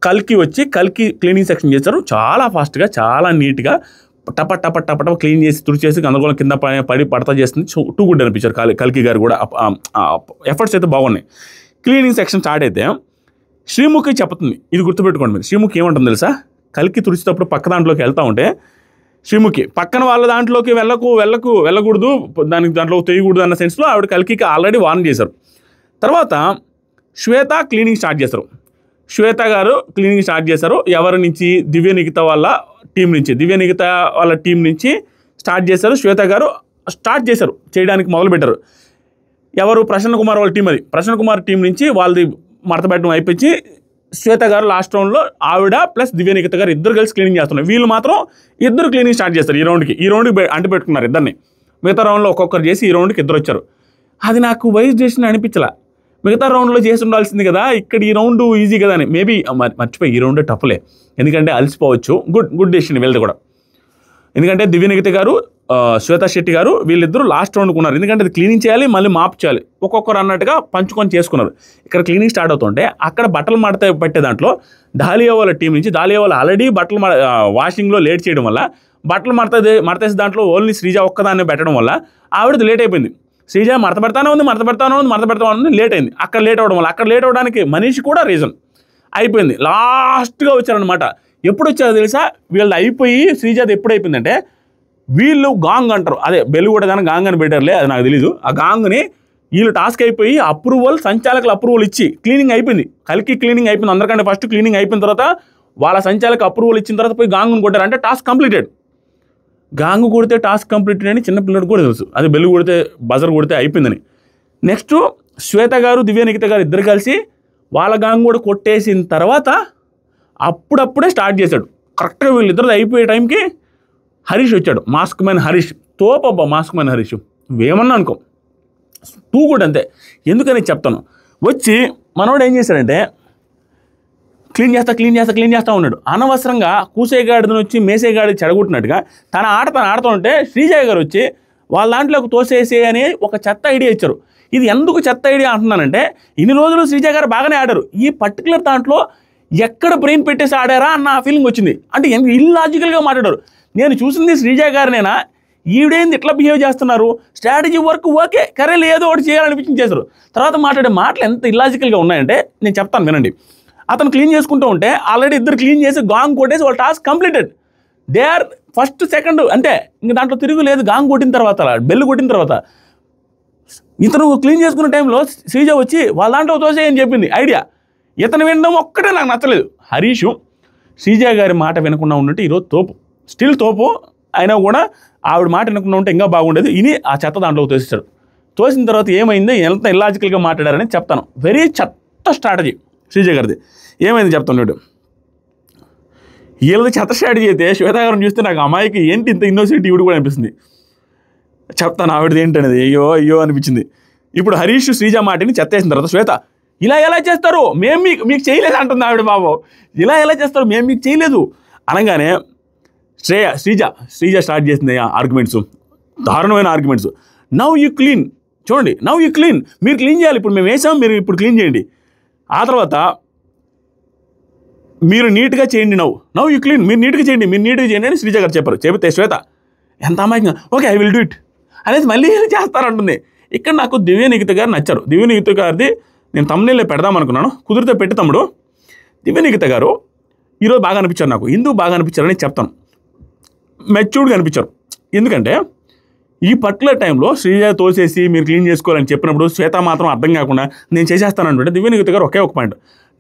కల్కి క్లీనింగ్ సెక్షన్ చేశారు. చాలా ఫాస్ట్గా, చాలా నీట్గా టప క్లీన్ చేసి తుడిచేసి గందరగోళం కింద పడి పడతా చేస్తుంది. టూ గుడ్ అనిపించారు కల్కి గారు కూడా. ఎఫర్ట్స్ అయితే బాగున్నాయి. క్లీనింగ్ సెక్షన్ స్టార్ట్ అయితే శ్రీముఖి చెప్తుంది, ఇది గుర్తుపెట్టుకోండి మీరు. శ్రీముఖి ఏమంటుంది తెలుసా? కల్కి తుడిచేటప్పుడు పక్క దాంట్లోకి వెళ్తూ ఉంటే శ్రీముఖి పక్కన వాళ్ళ దాంట్లోకి వెళ్ళకూడదు, దాంట్లో తెయకూడదు అన్న సెన్స్లో ఆవిడ కల్కి ఆల్రెడీ వార్న్ చేశారు. తర్వాత శ్వేత క్లీనింగ్ స్టార్ట్ చేశారు. శ్వేత గారు క్లీనింగ్ స్టార్ట్ చేశారు. ఎవరి నుంచి? దివ్యనిఖిత వాళ్ళ టీం నుంచి స్టార్ట్ చేశారు. శ్వేత గారు స్టార్ట్ చేశారు చేయడానికి మొదలుపెట్టారు. ఎవరు? ప్రసన్న కుమార్ వాళ్ళ టీం. అది ప్రసన్న కుమార్ టీం నుంచి వాళ్ళది మడత పెట్టడం అయిపోయి శ్వేత గారు లాస్ట్ రౌండ్లో ఆవిడ ప్లస్ దివ్యనిఖిత గారు ఇద్దరు కలిసి క్లీనింగ్ చేస్తున్నారు. వీళ్ళు మాత్రం ఇద్దరు క్లీనింగ్ స్టార్ట్ చేస్తారు. ఈ రౌండ్కి అంటి పెట్టుకున్నారు ఇద్దరిని. మిగతా రౌండ్లో ఒక్కొక్కరు చేసి ఈ రౌండ్కి ఇద్దరు వచ్చారు. అది నాకు వైజ్ చేసిన అనిపించలా. మిగతా రౌండ్లో చేసి ఉండాల్సింది కదా, ఇక్కడ ఈ రౌండ్ ఈజీ కదా అని. మేబీ మర్చిపోయి ఈ రౌండ్ టఫ్లే, ఎందుకంటే అలసిపోవచ్చు. గుడ్ డెసిషన్ వీళ్ళది కూడా. ఎందుకంటే దివ్యనిఖిత గారు, శ్వేతా శెట్టి గారు వీళ్ళిద్దరూ లాస్ట్ రౌండ్కి ఉన్నారు. ఎందుకంటే అది క్లీనింగ్ చేయాలి, మళ్ళీ మాప్ చేయాలి. ఒక్కొక్కరు అన్నట్టుగా పంచుకొని చేసుకున్నారు. ఇక్కడ క్లీనింగ్ స్టార్ట్ అవుతుంటే అక్కడ బట్టలు మడత పెట్టే దాంట్లో దాలియా వాళ్ళ టీం నుంచి దాలియా వాళ్ళు ఆల్రెడీ బట్టలు వాషింగ్లో లేట్ చేయడం వల్ల బట్టలు మడతేసి దాంట్లో ఓన్లీ శ్రీజ ఒక్కదాన్ని పెట్టడం వల్ల ఆవిడది లేట్ అయిపోయింది. శ్రీజ మడత పెడతానే ఉంది లేట్ అయింది. అక్కడ లేట్ అవ్వడం వల్ల అక్కడ లేట్ అవ్వడానికి మనిషి కూడా రీజన్ అయిపోయింది. లాస్ట్గా వచ్చారనమాట. ఎప్పుడు వచ్చారో తెలుసా? వీళ్ళది అయిపోయి శ్రీజాది ఎప్పుడు అయిపోయిందంటే వీళ్ళు గాంగ్ అంటారు, అదే బెల్లు కూడా దాన్ని గాంగ్ అని పెట్టారులే, అది నాకు తెలీదు. ఆ గాంగ్ని వీళ్ళు టాస్క్ అయిపోయి సంచాలకులు అప్రూవల్ ఇచ్చి క్లీనింగ్ అయిపోయింది. కలికి క్లీనింగ్ అయిపోయింది. అందరికంటే ఫస్ట్ క్లీనింగ్ అయిపోయిన తర్వాత వాళ్ళ సంచాలకు అప్రూవల్ ఇచ్చిన తర్వాత పోయి గాంగ్ని కొట్టారు. అంటే టాస్క్ కంప్లీటెడ్. గాంగు కొడితే టాస్క్ కంప్లీటెడ్ అని చిన్నపిల్లడు కూడా తెలుసు. అది బెల్లు కొడితే బజర్ కొడితే అయిపోయిందని. నెక్స్ట్ శ్వేత గారు దివ్య నిఖిత గారు ఇద్దరు కలిసి వాళ్ళ గాంగ్ కూడా కొట్టేసిన తర్వాత అప్పుడప్పుడే స్టార్ట్ చేశాడు. కరెక్ట్గా వీళ్ళిద్దరు అయిపోయే టైంకి హరీష్ వచ్చాడు. మాస్క్ మ్యాన్ హరీష్ తోపబ్బా. మాస్క్ మ్యాన్ హరీష్ నువ్వేమన్నా అనుకో, టూ కూడా అంతే. ఎందుకని చెప్తాను. వచ్చి మనోడు ఏం చేశాడంటే క్లీన్ చేస్తా ఉన్నాడు. అనవసరంగా కూసేగాడిని వచ్చి మేసేగాడి చెడగొట్టినట్టుగా తను ఆడుతూ ఉంటే శ్రీజయ్ గారు వచ్చి వాళ్ళ దాంట్లోకి తోసేసే అని ఒక చెత్త ఐడియా ఇచ్చారు. ఇది ఎందుకు చెత్త ఐడియా అంటున్నానంటే ఇన్ని రోజులు శ్రీజయ్ గారు బాగానే ఆడారు. ఈ పర్టికులర్ దాంట్లో ఎక్కడ బ్రెయిన్ పెట్టేసి ఆడారా అన్న ఫీలింగ్ వచ్చింది. అంటే ఇల్లాజికల్గా మాట్లాడారు. నేను చూసింది శ్రీజయ్ గారినేనా, ఈవిడేంది ఇట్లా బిహేవ్ చేస్తున్నారు, స్ట్రాటజీ వర్క్ ఓకే కరెక్ట్ ఏదో ఒకటి చేయాలనిపించింది చేశారు. తర్వాత మాట్లాడే మాటలు ఎంత ఇల్లాజికల్గా ఉన్నాయంటే నేను చెప్తాను వినండి. అతను క్లీన్ చేసుకుంటూ ఉంటే ఆల్రెడీ ఇద్దరు క్లీన్ చేసి గాంగ్ కొట్టేసి వాళ్ళ task completed. They are first second అంతే, ఇంక దాంట్లో తిరుగు లేదు. గాంగ్ కొట్టిన తర్వాత బెల్లు కొట్టిన తర్వాత ఇతను క్లీన్ చేసుకున్న టైంలో శ్రీజ వచ్చి వాళ్ళ దాంట్లో తోసేయని చెప్పింది ఐడియా. ఇతను వినడం ఒక్కటే నాకు నచ్చలేదు. హరీషు శ్రీజ గారి మాట వినకుండా ఉన్నట్టు ఈరోజు స్టిల్ తోపు అయినా కూడా ఆవిడ మాట వినకుండా ఉంటే ఇంకా బాగుండేది. ఇని ఆ చెత్త దాంట్లో తోసేసాడు. తోసిన తర్వాత ఏమైంది, ఎంత ఇల్లాజికల్గా మాట్లాడారని చెప్తాను. వెరీ చెత్త స్ట్రాటజీ శ్రీజ గారిది. ఏమైంది చెప్తాను చూడు. వీళ్ళది చెత్త స్ట్రాటజీ అయితే శ్వేత గారిని చూస్తే నాకు అమ్మాయికి ఏంటి ఇంత ఇన్నోసెంట్ ఈవిడ కూడా అనిపిస్తుంది. చెప్తాను ఆవిడది ఏంటనేది. అయ్యో అనిపించింది. ఇప్పుడు హరీష్ శ్రీజ మాటని చెత్త వేసిన తర్వాత శ్వేత ఇలా ఎలా చేస్తారు, మేము మీకు చేయలేదు అంటుంది ఆవిడ. బాబు ఇలా ఎలా చేస్తారు, మేము మీకు చేయలేదు అనగానే శ్రీజ స్టార్ట్ చేసింది ఆర్గ్యుమెంట్స్, దారుణమైన ఆర్గ్యుమెంట్స్. నవ్ యూ క్లీన్, చూడండి నవ్ యూ క్లీన్, మీరు క్లీన్ చేయాలి. ఇప్పుడు మేము వేసాం, మీరు ఇప్పుడు క్లీన్ చేయండి. ఆ తర్వాత మీరు నీట్గా చేయండి. నవ్ యూ క్లీన్, మీరు నీట్గా చేయండి అని శ్రీజ గారు చెప్పారు. చెబితే శ్వేత ఎంత అమాయకంగా okay I will do it అనేది మళ్ళీ చేస్తారంటుంది. ఇక్కడ నాకు దివ్య నిఖిత గారు నచ్చారు. దివ్య నిఖిత గారిది నేను తమ్ముళ్ళే పెడదాం అనుకున్నాను, కుదిరితే పెట్టి తమ్ముడు. దివ్య నిఖిత గారు ఈరోజు బాగా అనిపించారు నాకు. ఎందుకు బాగా అనిపించారని చెప్తాను. మెచ్యూర్డ్గా అనిపించారు. ఎందుకంటే ఈ పర్టికులర్ టైంలో శ్రీజ తోసేసి మీరు క్లీన్ చేసుకోవాలని చెప్పినప్పుడు శ్వేత మాత్రం అర్థం కాకుండా నేను చేసేస్తానంటే దివ్య నిఖిత గారు ఒకే ఒక పాయింట్,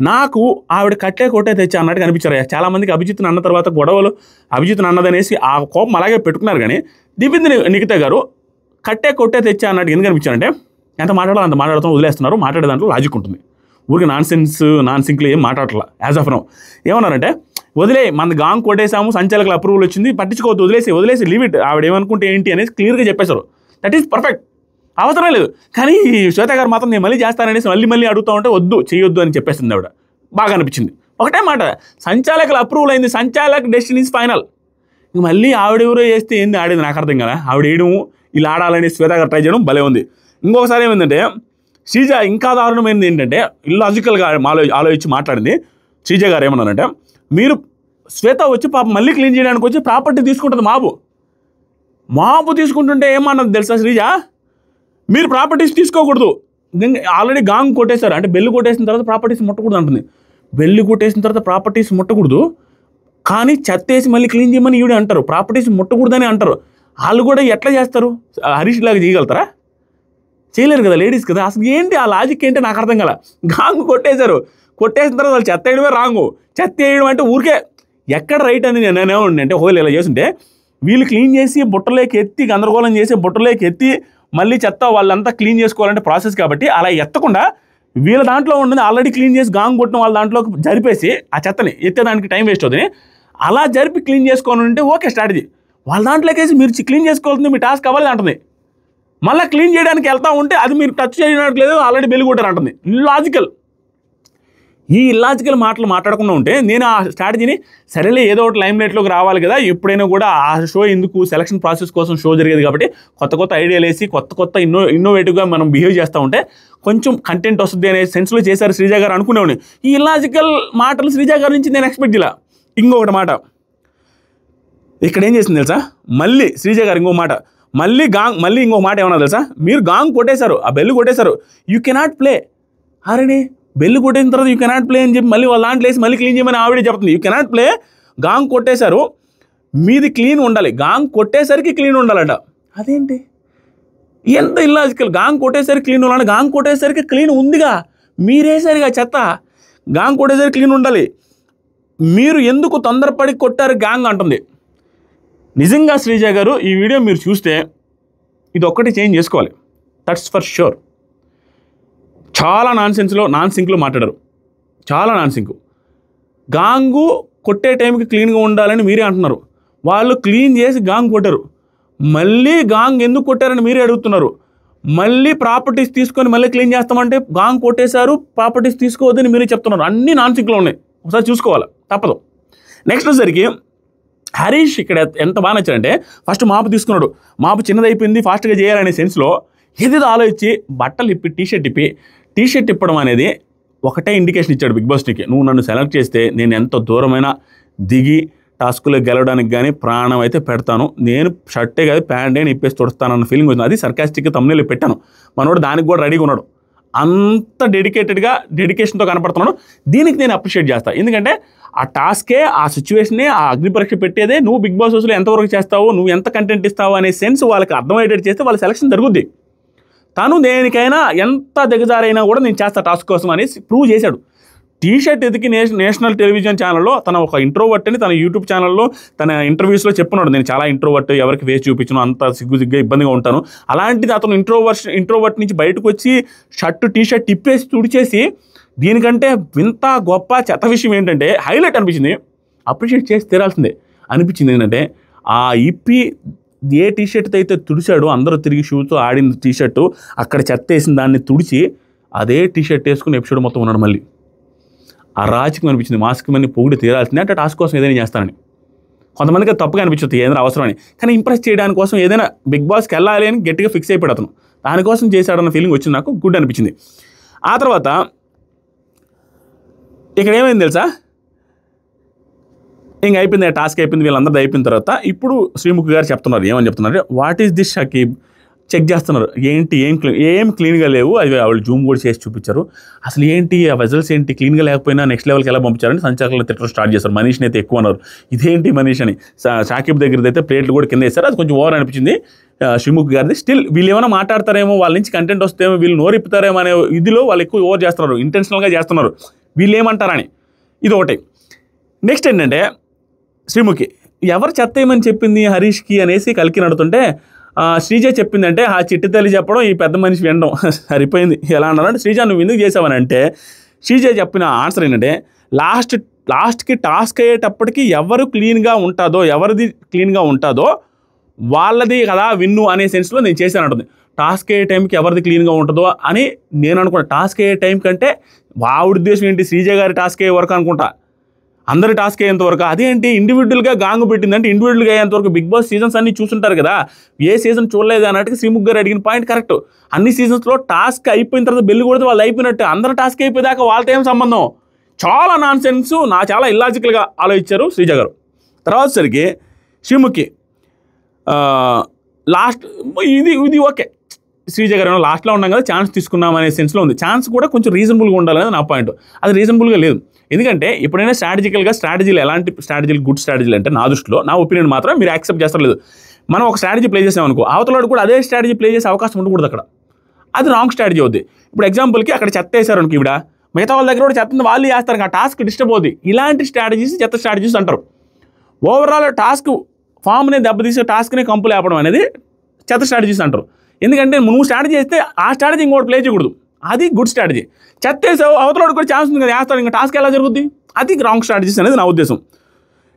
నాకు ఆవిడ కొట్టే తెచ్చా అన్నట్టుగా అనిపించారు. చాలామందికి అభిజిత్ని అన్న తర్వాత గొడవలు అభిజిత్ని అన్నదనేసి ఆ కోపం అలాగే పెట్టుకున్నారు. కానీ దివ్య నిఖిత గారు కొట్టే తెచ్చా అన్నట్టు ఎందుకు అనిపించారంటే ఎంత మాట్లాడాలో అంత మాట్లాడుతూ వదిలేస్తున్నారు. మాట్లాడే దాంట్లో లాజిక్ ఉంటుంది. ఊరికి నాన్ సింక్లో ఏం మాట్లాడట్లా. యాజ్ ఆఫ్ నౌ ఏమన్నారంటే మన గాంగ్ కొట్టేసాము, సంచాలకుల అప్రూవల్ వచ్చింది, పట్టించుకోవద్దు, వదిలేసి లీవ్ ఇట్, ఆవిడ ఏమనుకుంటే ఏంటి అనేసి క్లియర్గా చెప్పేశారు. దట్ ఈస్ పర్ఫెక్ట్, అవసరం లేదు. కానీ శ్వేత గారు మాత్రం నేను మళ్ళీ చేస్తాననేసి మళ్ళీ అడుగుతూ ఉంటే చేయొద్దు అని చెప్పేసింది ఆవిడ. బాగా అనిపించింది. ఒకటే మాట, సంచాలకుల అప్రూవల్ అయింది, సంచాలక డెసిషన్ ఈజ్ ఫైనల్. ఇంక మళ్ళీ ఆవిడెవరో చేస్తే ఏంది ఆడేది నాకు అర్థం కదా. ఆవిడ వేయడం ఇలా ఆడాలని శ్వేత గారు ట్రై చేయడం భలే ఉంది. ఇంకొకసారి ఏమైందంటే శ్రీజ ఇంకా దారుణమైనది ఏంటంటే ఇల్లాజికల్గా ఆలోచించి మాట్లాడింది. శ్రీజ గారు ఏమన్నారంటే మీరు శ్వేత వచ్చి పాప మళ్ళీ క్లీన్ చేయడానికి వచ్చి ప్రాపర్టీ తీసుకుంటుంది. మాపు తీసుకుంటుంటే ఏమన్నది తెలుసా శ్రీజ, మీరు ప్రాపర్టీస్ తీసుకోకూడదు, ఆల్రెడీ గాంగ్ కొట్టేశారు అంటే బెల్లు కొట్టేసిన తర్వాత ప్రాపర్టీస్ ముట్టకూడదు అంటుంది. బెల్లు కొట్టేసిన తర్వాత ప్రాపర్టీస్ ముట్టకూడదు, కానీ చెత్తేసి మళ్ళీ క్లీన్ చేయమని ఈవిడే అంటారు. ప్రాపర్టీస్ ముట్టకూడదని అంటారు. వాళ్ళు కూడా ఎట్లా చేస్తారు? హరీష్ లాగా చేయగలుగుతారా? చేయలేరు కదా, లేడీస్ కదా. అసలు ఏంటి ఆ లాజిక్ ఏంటి నాకు అర్థం కదా. గాంగ్ కొట్టేశారు, కొట్టేసిన తర్వాత వాళ్ళు చెత్త వేయడమే రాంగు. చెత్త వేయడం అంటే ఊరికే ఎక్కడ రైట్ అని నేనేమండి అంటే ఒకవేళ ఇలా చేస్తుంటే వీళ్ళు క్లీన్ చేసి బుట్టలోకి ఎత్తి గందరగోళం చేసి బుట్టలోకి ఎత్తి మళ్ళీ చెత్త వాళ్ళంతా క్లీన్ చేసుకోవాలంటే ప్రాసెస్ కాబట్టి అలా ఎత్తకుండా వీళ్ళ దాంట్లో ఉండదు ఆల్రెడీ క్లీన్ చేసి గాంగ్ కొట్టిన వాళ్ళ దాంట్లోకి జరిపేసి ఆ చెత్తని ఎత్తేదానికి టైం వేస్ట్ అవుతుంది. అలా జరిపి క్లీన్ చేసుకోవాలని ఉంటే ఓకే స్ట్రాటజీ. వాళ్ళ దాంట్లోకి వేసి మీరు క్లీన్ చేసుకోవాల్సింది మీ టాస్క్ అవ్వాలి అంటుంది. మళ్ళీ క్లీన్ చేయడానికి వెళ్తా ఉంటే అది మీరు టచ్ చేయడానికి లేదు, ఆల్రెడీ బెల్లు కొట్టారు అంటుంది. లాజికల్. ఈ ఇల్లాజికల్ మాటలు మాట్లాడకుండా ఉంటే నేను ఆ స్ట్రాటజీని సరేలే ఏదో ఒకటి లైమ్ లైట్లోకి రావాలి కదా, ఎప్పుడైనా కూడా ఆ షో ఎందుకు, సెలక్షన్ ప్రాసెస్ కోసం షో జరిగేది కాబట్టి కొత్త ఐడియాలు వేసి కొత్త ఇన్నోవేటివ్గా మనం బిహేవ్ చేస్తూ ఉంటే కొంచెం కంటెంట్ వస్తుంది అనే సెన్స్లో చేశారు శ్రీజ గారు అనుకునేవాడిని. ఈ ఇల్లాజికల్ మాటలు శ్రీజ గారి నుంచి నేను ఎక్స్పెక్ట్ చేయాల. ఇంకొకటి మాట ఇక్కడ ఏం చేసింది తెలుసా, మళ్ళీ శ్రీజ గారు ఇంకో మాట, మళ్ళీ ఇంకో మాట ఏమన్నా తెలుసా, మీరు గాంగ్ కొట్టేశారు, ఆ బెల్లు కొట్టేశారు, యూ కెనాట్ ప్లే. అరేనే బెల్లు కొట్టేసిన తర్వాత యూ కెనాట్ ప్లే అని చెప్పి మళ్ళీ వాళ్ళ దాంట్లో వేసి మళ్ళీ క్లీన్ చేయమని ఆవిడే చెప్తుంది. యూ కెనాట్ ప్లే, గాంగ్ కొట్టేశారు, మీది క్లీన్ ఉండాలి, గాంగ్ కొట్టేసరికి క్లీన్ ఉండాలట. అదేంటి ఎంత ఇల్లాజికల్, గాంగ్ కొట్టేసరికి క్లీన్ ఉండాలి, గాంగ్ కొట్టేసరికి క్లీన్ ఉందిగా, మీరేసరిగా చెత్త, గాంగ్ కొట్టేసరికి క్లీన్ ఉండాలి, మీరు ఎందుకు తొందరపడి కొట్టారు గాంగ్ అంటుంది. నిజంగా శ్రీజ గారు ఈ వీడియో మీరు చూస్తే ఇది ఒక్కటి చేంజ్ చేసుకోవాలి, దట్స్ ఫర్ ష్యూర్. చాలా నాన్ సింక్లో మాట్లాడారు, చాలా నాన్ సింక్. గాంగు కొట్టే టైంకి క్లీన్గా ఉండాలని మీరే అంటున్నారు, వాళ్ళు క్లీన్ చేసి గాంగ్ కొట్టారు, మళ్ళీ గాంగ్ ఎందుకు కొట్టారని మీరే అడుగుతున్నారు, మళ్ళీ ప్రాపర్టీస్ తీసుకొని మళ్ళీ క్లీన్ చేస్తామంటే గాంగ్ కొట్టేశారు, ప్రాపర్టీస్ తీసుకోవద్దని మీరే చెప్తున్నారు. అన్నీ నాన్ సింక్లో ఉన్నాయి, ఒకసారి చూసుకోవాలి, తప్పదు. నెక్స్ట్ వచ్చేసరికి హరీష్ ఇక్కడ ఎంత బాగా నచ్చారంటే, ఫస్ట్ మాపు తీసుకున్నాడు, మాపు చిన్నదైపోయింది ఫాస్ట్గా చేయాలనే సెన్స్లో ఏదేదో ఆలోచించి బట్టలు ఇప్పి టీ షర్ట్ ఇప్పడం అనేది ఒకటే ఇండికేషన్ ఇచ్చాడు బిగ్ బాస్కి, నువ్వు నన్ను సెలెక్ట్ చేస్తే నేను ఎంత దూరమైనా దిగి టాస్క్లో గెలవడానికి కానీ ప్రాణం అయితే పెడతాను, నేను షర్టే కాదు ప్యాంటే ఇప్పేసి తొడుస్తానన్న ఫీలింగ్ వచ్చింది. అది సర్కాస్టిక్గా తమ్ముళ్ళు పెట్టాను, మనోడు దానికి కూడా రెడీగా ఉన్నాడు, అంత డెడికేషన్తో కనపడుతున్నాడు. దీనికి నేను అప్రిషియేట్ చేస్తాను, ఎందుకంటే ఆ టాస్కే, ఆ సిచ్యువేషనే, ఆ అగ్ని పరీక్ష పెట్టేదే నువ్వు బిగ్ బాస్ హౌస్లో ఎంతవరకు చేస్తావు, నువ్వు ఎంత కంటెంట్ ఇస్తావు అనే సెన్స్ వాళ్ళకి అర్థమయ్యేటట్టు చేస్తే వాళ్ళ సెలక్షన్ జరుగుద్ది. తను దేనికైనా ఎంత దిగజారైనా కూడా నేను చేస్తా టాస్క్ కోసం అని ప్రూవ్ చేశాడు. టీ షర్ట్ ఎదికి నేషనల్ టెలివిజన్ ఛానల్లో తన ఒక ఇంట్రోవర్ట్ అని తన యూట్యూబ్ ఛానల్లో తన ఇంటర్వ్యూస్లో చెప్పున్నాడు, నేను చాలా ఇంట్రోవర్ట్, ఎవరికి వేసి చూపించను, అంత సిగ్గుగా ఇబ్బందిగా ఉంటాను. అలాంటిది అతను ఇంట్రోవర్ట్ నుంచి బయటకు వచ్చి టీ షర్ట్ ఇప్పేసి తుడిచేసి, దీనికంటే వింత గొప్ప చెత్త విషయం ఏంటంటే హైలైట్ అనిపించింది, అప్రిషియేట్ చేసి తీరాల్సిందే అనిపించింది. ఏంటంటే ఆ ఇప్పి ఏ టీ షర్ట్తో అయితే తుడిచాడో, అందరూ తిరిగి షూతో ఆడిన టీ షర్టు అక్కడ చెత్త వేసిన దాన్ని తుడిచి అదే టీ షర్ట్ వేసుకుని ఎపిసోడ్ మొత్తం ఉన్నాడు. మళ్ళీ ఆ రాజకీయం అనిపించింది, మాస్క్ మనీ పొగిడి తీరాల్సిందే, అంటే టాస్క్ కోసం ఏదైనా చేస్తానని. కొంతమందికి అది తప్పుగా అనిపించుతుంది, ఏదైనా అవసరం అని, కానీ ఇంప్రెస్ చేయడానికి కోసం ఏదైనా బిగ్ బాస్కి వెళ్ళాలి అని గట్టిగా ఫిక్స్ అయిపోయాడు అతను, దానికోసం చేశాడన్న ఫీలింగ్ వచ్చింది, నాకు గుడ్ అనిపించింది. ఆ తర్వాత ఇక్కడ ఏమైంది తెలుసా, ఇంక అయిపోయింది, టాస్క్ అయిపోయింది, వీళ్ళందరిది అయిపోయిన తర్వాత ఇప్పుడు శ్రీముఖి గారు చెప్తున్నారు, ఏమని చెప్తున్నారు, what is this Shakib, check చేస్తున్నారు, ఏంటి ఏం క్లీన్గా లేవు, అది వాళ్ళు జూమ్ కూడా చేసి చూపించారు, అసలు ఏంటి ఆ వెజల్స్ ఏంటి క్లీన్గా లేకపోయినా నెక్స్ట్ లెవెల్కి ఎలా పంపించారని సంచాలకులు తిట్టడం స్టార్ట్ చేస్తారు. మనీష్ని అయితే ఎక్కువ అన్నారు, ఇదేంటి మనీష్ అని. షాకిబ్ దగ్గరది అయితే ప్లేట్లు కూడా కింద వేస్తారు, అది కొంచెం ఓవర్ అనిపించింది శ్రీముఖి గారిది. స్టిల్ వీళ్ళు ఏమైనా మాట్లాడతారేమో, వాళ్ళ నుంచి కంటెంట్ వస్తేమో, వీళ్ళు నోరిప్పుతారేమో అనే ఇదిలో వాళ్ళు ఎక్కువ ఓవర్ చేస్తున్నారు, ఇంటెన్షనల్గా చేస్తున్నారు, వీళ్ళు ఏమంటారని. ఇది ఒకటి. నెక్స్ట్ ఏంటంటే శ్రీముఖి ఎవరు చెత్త ఏమని చెప్పింది హరీష్కి అనేసి కలికి నడుతుంటే శ్రీజ చెప్పిందంటే ఆ చిట్టి తల్లి చెప్పడం, ఈ పెద్ద మనిషి వినడం సరిపోయింది. ఎలా అన్నారంటే, శ్రీజ నువ్వు ఎందుకు చేసావని అంటే, శ్రీజ చెప్పిన ఆన్సర్ ఏంటంటే, లాస్ట్కి టాస్క్ అయ్యేటప్పటికి ఎవరిది క్లీన్గా ఉంటుందో వాళ్ళది కదా విన్ను అనే సెన్స్లో నేను చేశాను అంటుంది. టాస్క్ అయ్యే టైంకి ఎవరిది క్లీన్గా ఉంటుందో అని నేను అనుకున్నాను. టాస్క్ అయ్యే టైం కంటే వాడి ఉద్దేశం ఏంటి, శ్రీజ గారి టాస్క్ అయ్యే వరకు అనుకుంటా, అందరి టాస్క్ అయ్యేంతవరకు. అదేంటి ఇండివిజువల్గా గాంగు పెట్టిందంటే ఇండివిజువల్గా అయ్యేంతవరకు బిగ్ బాస్ సీజన్స్ అన్ని చూసుంటారు కదా, ఏ సీజన్ చూడలేదు అన్నట్టుగా శ్రీముఖ్ గారు అడిగిన పాయింట్ కరెక్ట్. అన్ని సీజన్స్లో టాస్క్ అయిపోయిన తర్వాత బెల్లు కొడితే వాళ్ళు అయిపోయినట్టు, అందరూ టాస్క్ అయిపోయేదాకా వాళ్ళతో ఏం సంబంధం, చాలా నాన్ సెన్స్, చాలా ఇల్లాజికల్గా ఆలోచించారు శ్రీజ గారు. తర్వాత సరికి శ్రీముఖి లాస్ట్ ఇది ఓకే, శ్రీజ గారు లాస్ట్లో ఉన్నాం కదా ఛాన్స్ తీసుకున్నాం అనే సెన్స్లో ఉంది. ఛాన్స్ కూడా కొంచెం రీజనబుల్గా ఉండాలనేది నా పాయింట్. అది రీజనబుల్గా లేదు, ఎందుకంటే ఎప్పుడైనా స్ట్రాటజీలు ఎలాంటి స్ట్రాటజీలు గుడ్ స్ట్రాటజీలు అంటే, నా దృష్టిలో, నా ఒపీనియన్ మాత్రం మీరు యాక్సెప్ట్ చేస్తలేదు. మనం ఒక స్ట్రాటజీ ప్లే చేసాం అనుకో, అవతలవాడు కూడా అదే స్ట్రాటజీ ప్లే చేసే అవకాశం ఉండకూడదు అక్కడ, అది రాంగ్ స్ట్రాటజీ అవుద్ది. ఇప్పుడు ఎగ్జాంపుల్కి అక్కడ చెత్త వేసారు అనుకో, ఈవిడ మిగతా వాళ్ళ దగ్గర కూడా చెత్త వాళ్ళు చేస్తారు, ఆ టాస్క్ డిస్టర్బ్ అవుద్ది. ఇలాంటి స్ట్రాటజీస్ చెత్త స్ట్రాటజీస్ అంటారు. ఓవరాల్ టాస్క్ ఫామ్ని దెబ్బతీసే టాస్క్ని కంపు లేపడం అనేది చెత్త స్ట్రాటజీస్ అంటారు. ఎందుకంటే నువ్వు స్ట్రాటజీ చేస్తే ఆ స్ట్రాటజీ ఇంకోటి ప్లే చేయకూడదు, అది గుడ్ స్ట్రాటజీ. చెత్త వేసావు, అవతలవాడు కూడా ఛాన్స్ ఉంది కదా వేస్తాడు, ఇంకా టాస్క్ ఎలా జరుగుద్ది, అది రాంగ్ స్ట్రాటజీస్ అనేది నా ఉద్దేశం.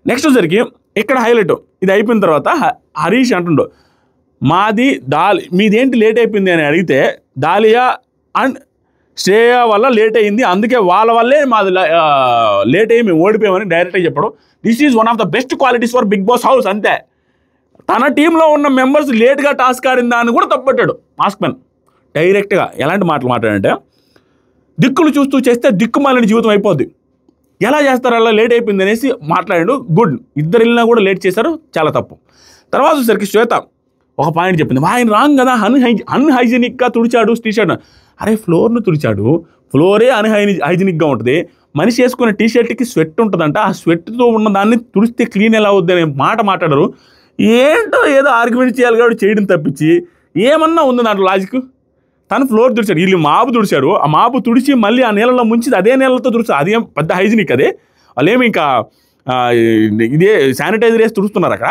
నెక్స్ట్ వచ్చరికి ఇక్కడ హైలైట్, ఇది అయిపోయిన తర్వాత హరీష్ అంటుండో, మీదేంటి లేట్ అయిపోయింది అని అడిగితే దాలియా అండ్ శ్రేయ వల్ల లేట్ అయింది, అందుకే వాళ్ళ వల్లే మాది లేట్ అయ్యి మేము ఓడిపోయామని డైరెక్ట్గా చెప్పడం. This is one of the best qualities for Bigg Boss house. అంతే. తన టీంలో ఉన్న మెంబర్స్ లేట్గా టాస్క్ ఆడిన దాన్ని కూడా తప్పట్టాడు మాస్క్ మ్యాన్. డైరెక్ట్గా ఎలాంటి మాటలు మాట్లాడంటే, దిక్కులు చూస్తూ చేస్తే దిక్కుమాలిన జీవితం అయిపోద్ది, ఎలా చేస్తారు అలా లేట్ అయిపోయింది అనేసి మాట్లాడాడు. గుడ్, ఇద్దరు వెళ్ళినా కూడా లేట్ చేశారు, చాలా తప్పు. తర్వాత వచ్చేసరికి శ్వేత ఒక పాయింట్ చెప్పింది, ఆయన రాంగ్ కదా, అన్హైజీనిక్గా తుడిచాడు టీషర్ట్. అరే ఫ్లోర్ను తుడిచాడు, ఫ్లోరే అన్హైజీనిక్గా ఉంటుంది. మనిషి వేసుకున్న టీషర్ట్కి స్వెట్ ఉంటుందంట, ఆ స్వెట్తో ఉన్న దాన్ని తుడిస్తే క్లీన్ ఎలా అవుద్ది అనే మాట మాట్లాడరు. ఏంటో ఏదో ఆర్గ్యుమెంట్ చేయాలి కాబట్టి చేయడం తప్పించి ఏమన్నా ఉంది దాంట్లో లాజిక్? తను ఫ్లోర్ తుడిచాడు, వీళ్ళు మాబు తుడిచాడు, ఆ మాబు తుడిచి మళ్ళీ ఆ నీళ్ళలో ముంచి అదే నీళ్ళతో తుడిచాడు. అదేం పెద్ద హైజీనిక్ అదే? వాళ్ళేమి ఇంకా ఇదే శానిటైజర్ వేసి తుడుస్తున్నారు అక్కడ.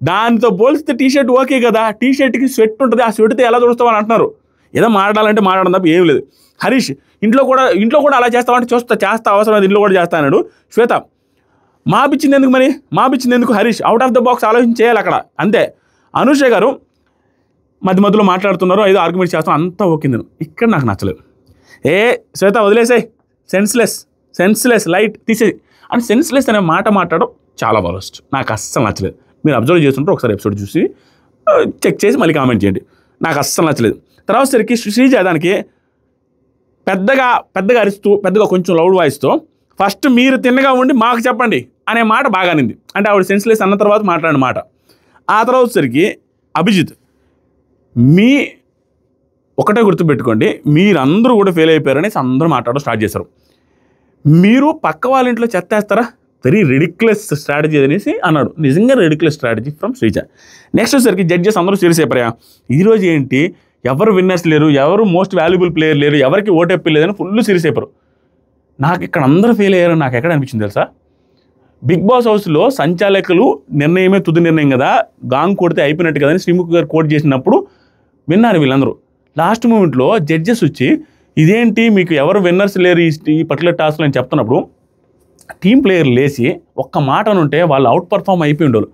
దానితో పోలిస్తే టీషర్ట్ ఓకే కదా, టీషర్ట్కి స్వెట్ ఉంటుంది, ఆ స్వెట్తో ఎలా తుడుస్తామని అంటున్నారు. ఏదో మాట్లాడాలంటే మాట్లాడడం తప్ప ఏం లేదు. హరీష్ ఇంట్లో కూడా అలా చేస్తామంటే చేస్తా అవసరం అది, ఇంట్లో కూడా చేస్తా అన్నాడు. శ్వేత మాపిచ్చింది ఎందుకు మరి, మాపిచ్చింది ఎందుకు? Harish out of the box ఆలోచన చేయాలి అక్కడ, అంతే. అనూష గారు మధ్యలో మాట్లాడుతున్నారు, ఏదో ఆర్గ్యుమెంట్ చేస్తాం, అంతా ఓకే. ఇక్కడ నాకు నచ్చలేదు. శ్వేత వదిలేసాయి, సెన్స్లెస్ లైట్ తీసేసి అని సెన్స్లెస్ అనే మాట మాట్లాడడం చాలా వరస్ట్, నాకు అస్సలు నచ్చలేదు. మీరు అబ్జర్వ్ చేస్తుంటే ఒకసారి ఎపిసోడ్ చూసి చెక్ చేసి మళ్ళీ కామెంట్ చేయండి. నాకు అస్సలు నచ్చలేదు. తర్వాత సరికి శ్రీజ దానికి పెద్దగా అరుస్తూ, పెద్దగా కొంచెం లౌడ్ వాయిస్తో ఫస్ట్ మీరు తిన్నగా ఉండి మాకు చెప్పండి అనే మాట బాగా నింది. అంటే ఆవిడ సెన్స్లెస్ అన్న తర్వాత మాట్లాడిన మాట. ఆ తర్వాత వచ్చేసరికి అభిజిత్, ఒకటే గుర్తుపెట్టుకోండి, మీరందరూ కూడా ఫెయిల్ అయిపోయారనేసి అందరూ మాట్లాడడం స్టార్ట్ చేశారు. మీరు పక్క వాళ్ళ ఇంట్లో చెత్తేస్తారా, వెరీ రెడిక్యులస్ స్ట్రాటజీ అనేసి అన్నాడు. నిజంగా ridiculous strategy from Sreeja. Next వచ్చేసరికి జడ్జెస్ అందరూ సీరియస్ అయిపోయా. ఈరోజు ఏంటి, ఎవరు విన్నర్స్ లేరు, ఎవరు మోస్ట్ వాల్యుబుల్ ప్లేయర్ లేరు, ఎవరికి ఓటెప్పి లేదని ఫుల్ సీరియస్ అయిపోయారు. నాకు ఇక్కడ అందరూ ఫెయిల్ అయ్యారని నాకు ఎక్కడ అనిపించింది తెలుసా? బిగ్ బాస్ హౌస్లో సంచాలకులు నిర్ణయమే తుది నిర్ణయం కదా, గాంగ్ కొడితే అయిపోయినట్టు కదా అని శ్రీముఖ్ గారు కోట్ చేసినప్పుడు విన్నారు వీళ్ళందరూ. లాస్ట్ మూమెంట్లో జడ్జెస్ వచ్చి ఇదేంటి మీకు ఎవరు విన్నర్స్ లేరు ఈ పర్టికులర్ టాస్క్లో అని చెప్తున్నప్పుడు టీం ప్లేయర్ లేచి ఒక్క మాట అనుంటే వాళ్ళు అవుట్ పర్ఫామ్ అయిపోయి ఉండరు.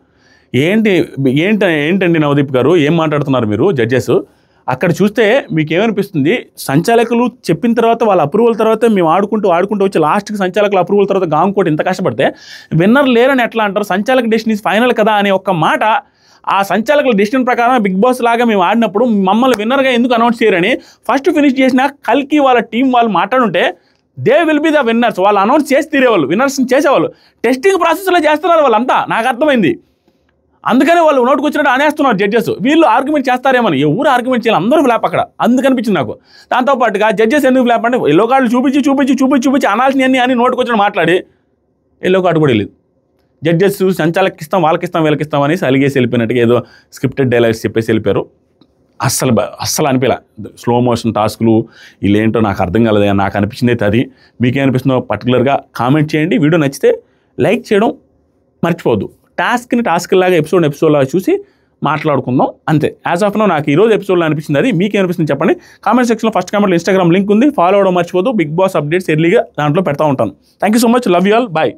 ఏంటండి నవదీప్ గారు ఏం మాట్లాడుతున్నారు మీరు జడ్జెస్? అక్కడ చూస్తే మీకు ఏమనిపిస్తుంది, సంచాలకులు చెప్పిన తర్వాత వాళ్ళ అప్రూవల్ తర్వాత మేము ఆడుకుంటూ వచ్చి లాస్ట్కి సంచాలకుల అప్రూవల్ తర్వాత గాంగ్ కోటి ఇంత కష్టపడితే విన్నర్ లేరని ఎట్లా అంటారు? సంచాలక డెసిషన్ ఈజ్ ఫైనల్ కదా అనే ఒక్క మాట, ఆ సంచాలకుల డెసిషన్ ప్రకారం బిగ్ బాస్ లాగా మేము ఆడినప్పుడు మమ్మల్ని విన్నర్గా ఎందుకు అనౌన్స్ చేయరని ఫస్ట్ ఫినిష్ చేసిన కల్కి వాళ్ళ టీం వాళ్ళు మాట్లాడుంటే they will be the winners. వాళ్ళు అనౌన్స్ చేసి తీరేవాళ్ళు, విన్నర్స్ని చేసేవాళ్ళు. టెస్టింగ్ ప్రాసెస్లో చేస్తున్నారు వాళ్ళంతా, నాకు అర్థమైంది. అందుకనే వాళ్ళు నోటుకు వచ్చినట్టు అనేస్తున్నారు జడ్జెస్. వీళ్ళు ఆర్గ్యుమెంట్ చేస్తారేమని, ఎవరు ఆర్గ్యుమెంట్ చేయాలి, అందరూ ఫ్లాప్ అక్కడ. అందుకనిపించింది నాకు. దాంతోపాటుగా జడ్జెస్ ఎందుకు ఫ్లాప్ అంటే ఎల్లో కార్డులు చూపించి అనాల్సినవన్నీ అని నోటుకు వచ్చినట్టు మాట్లాడి ఎల్లో కార్డు కూడా వెళ్ళేది. జడ్జెస్ సంచాలకి ఇస్తాం, వాళ్ళకి ఇస్తాం, వీళ్ళకి ఇస్తాం అనేసి అలిగేసి వెళ్ళిపోయినట్టుగా ఏదో స్క్రిప్టెడ్ డైలాగ్స్ చెప్పేసి వెళ్ళిపోయారు. అస్సలు అనిపించలే. స్లో మోషన్ టాస్క్లు వీళ్ళేంటో నాకు అర్థం కాలేదు, నాకు అనిపించింది అయితే అది. మీకేమనిపిస్తుందో పర్టికులర్గా కామెంట్ చేయండి. వీడియో నచ్చితే లైక్ చేయడం మర్చిపోవద్దు. టాస్క్ లాగా ఎపిసోడ్ లాగా చూసి మాట్లాడుకుందాం అంతే. యాజ్ ఆఫ్ నో నాకు ఈరోజు ఎపిసోడ్లో అనిపించింది అది. మీకేమనిపిస్తుంది చెప్పండి కామెంట్ సెక్షన్లో. ఫస్ట్ కామెంట్లో ఇన్స్టాగ్రామ్ లింక్ ఉంది, ఫాలో అవ్వడం మర్చిపోదు. బిగ్ బాస్ అప్డేట్స్ ఎర్లీగా దాంట్లో పెడతా ఉంటాను. Thank you so much, love you all, bye.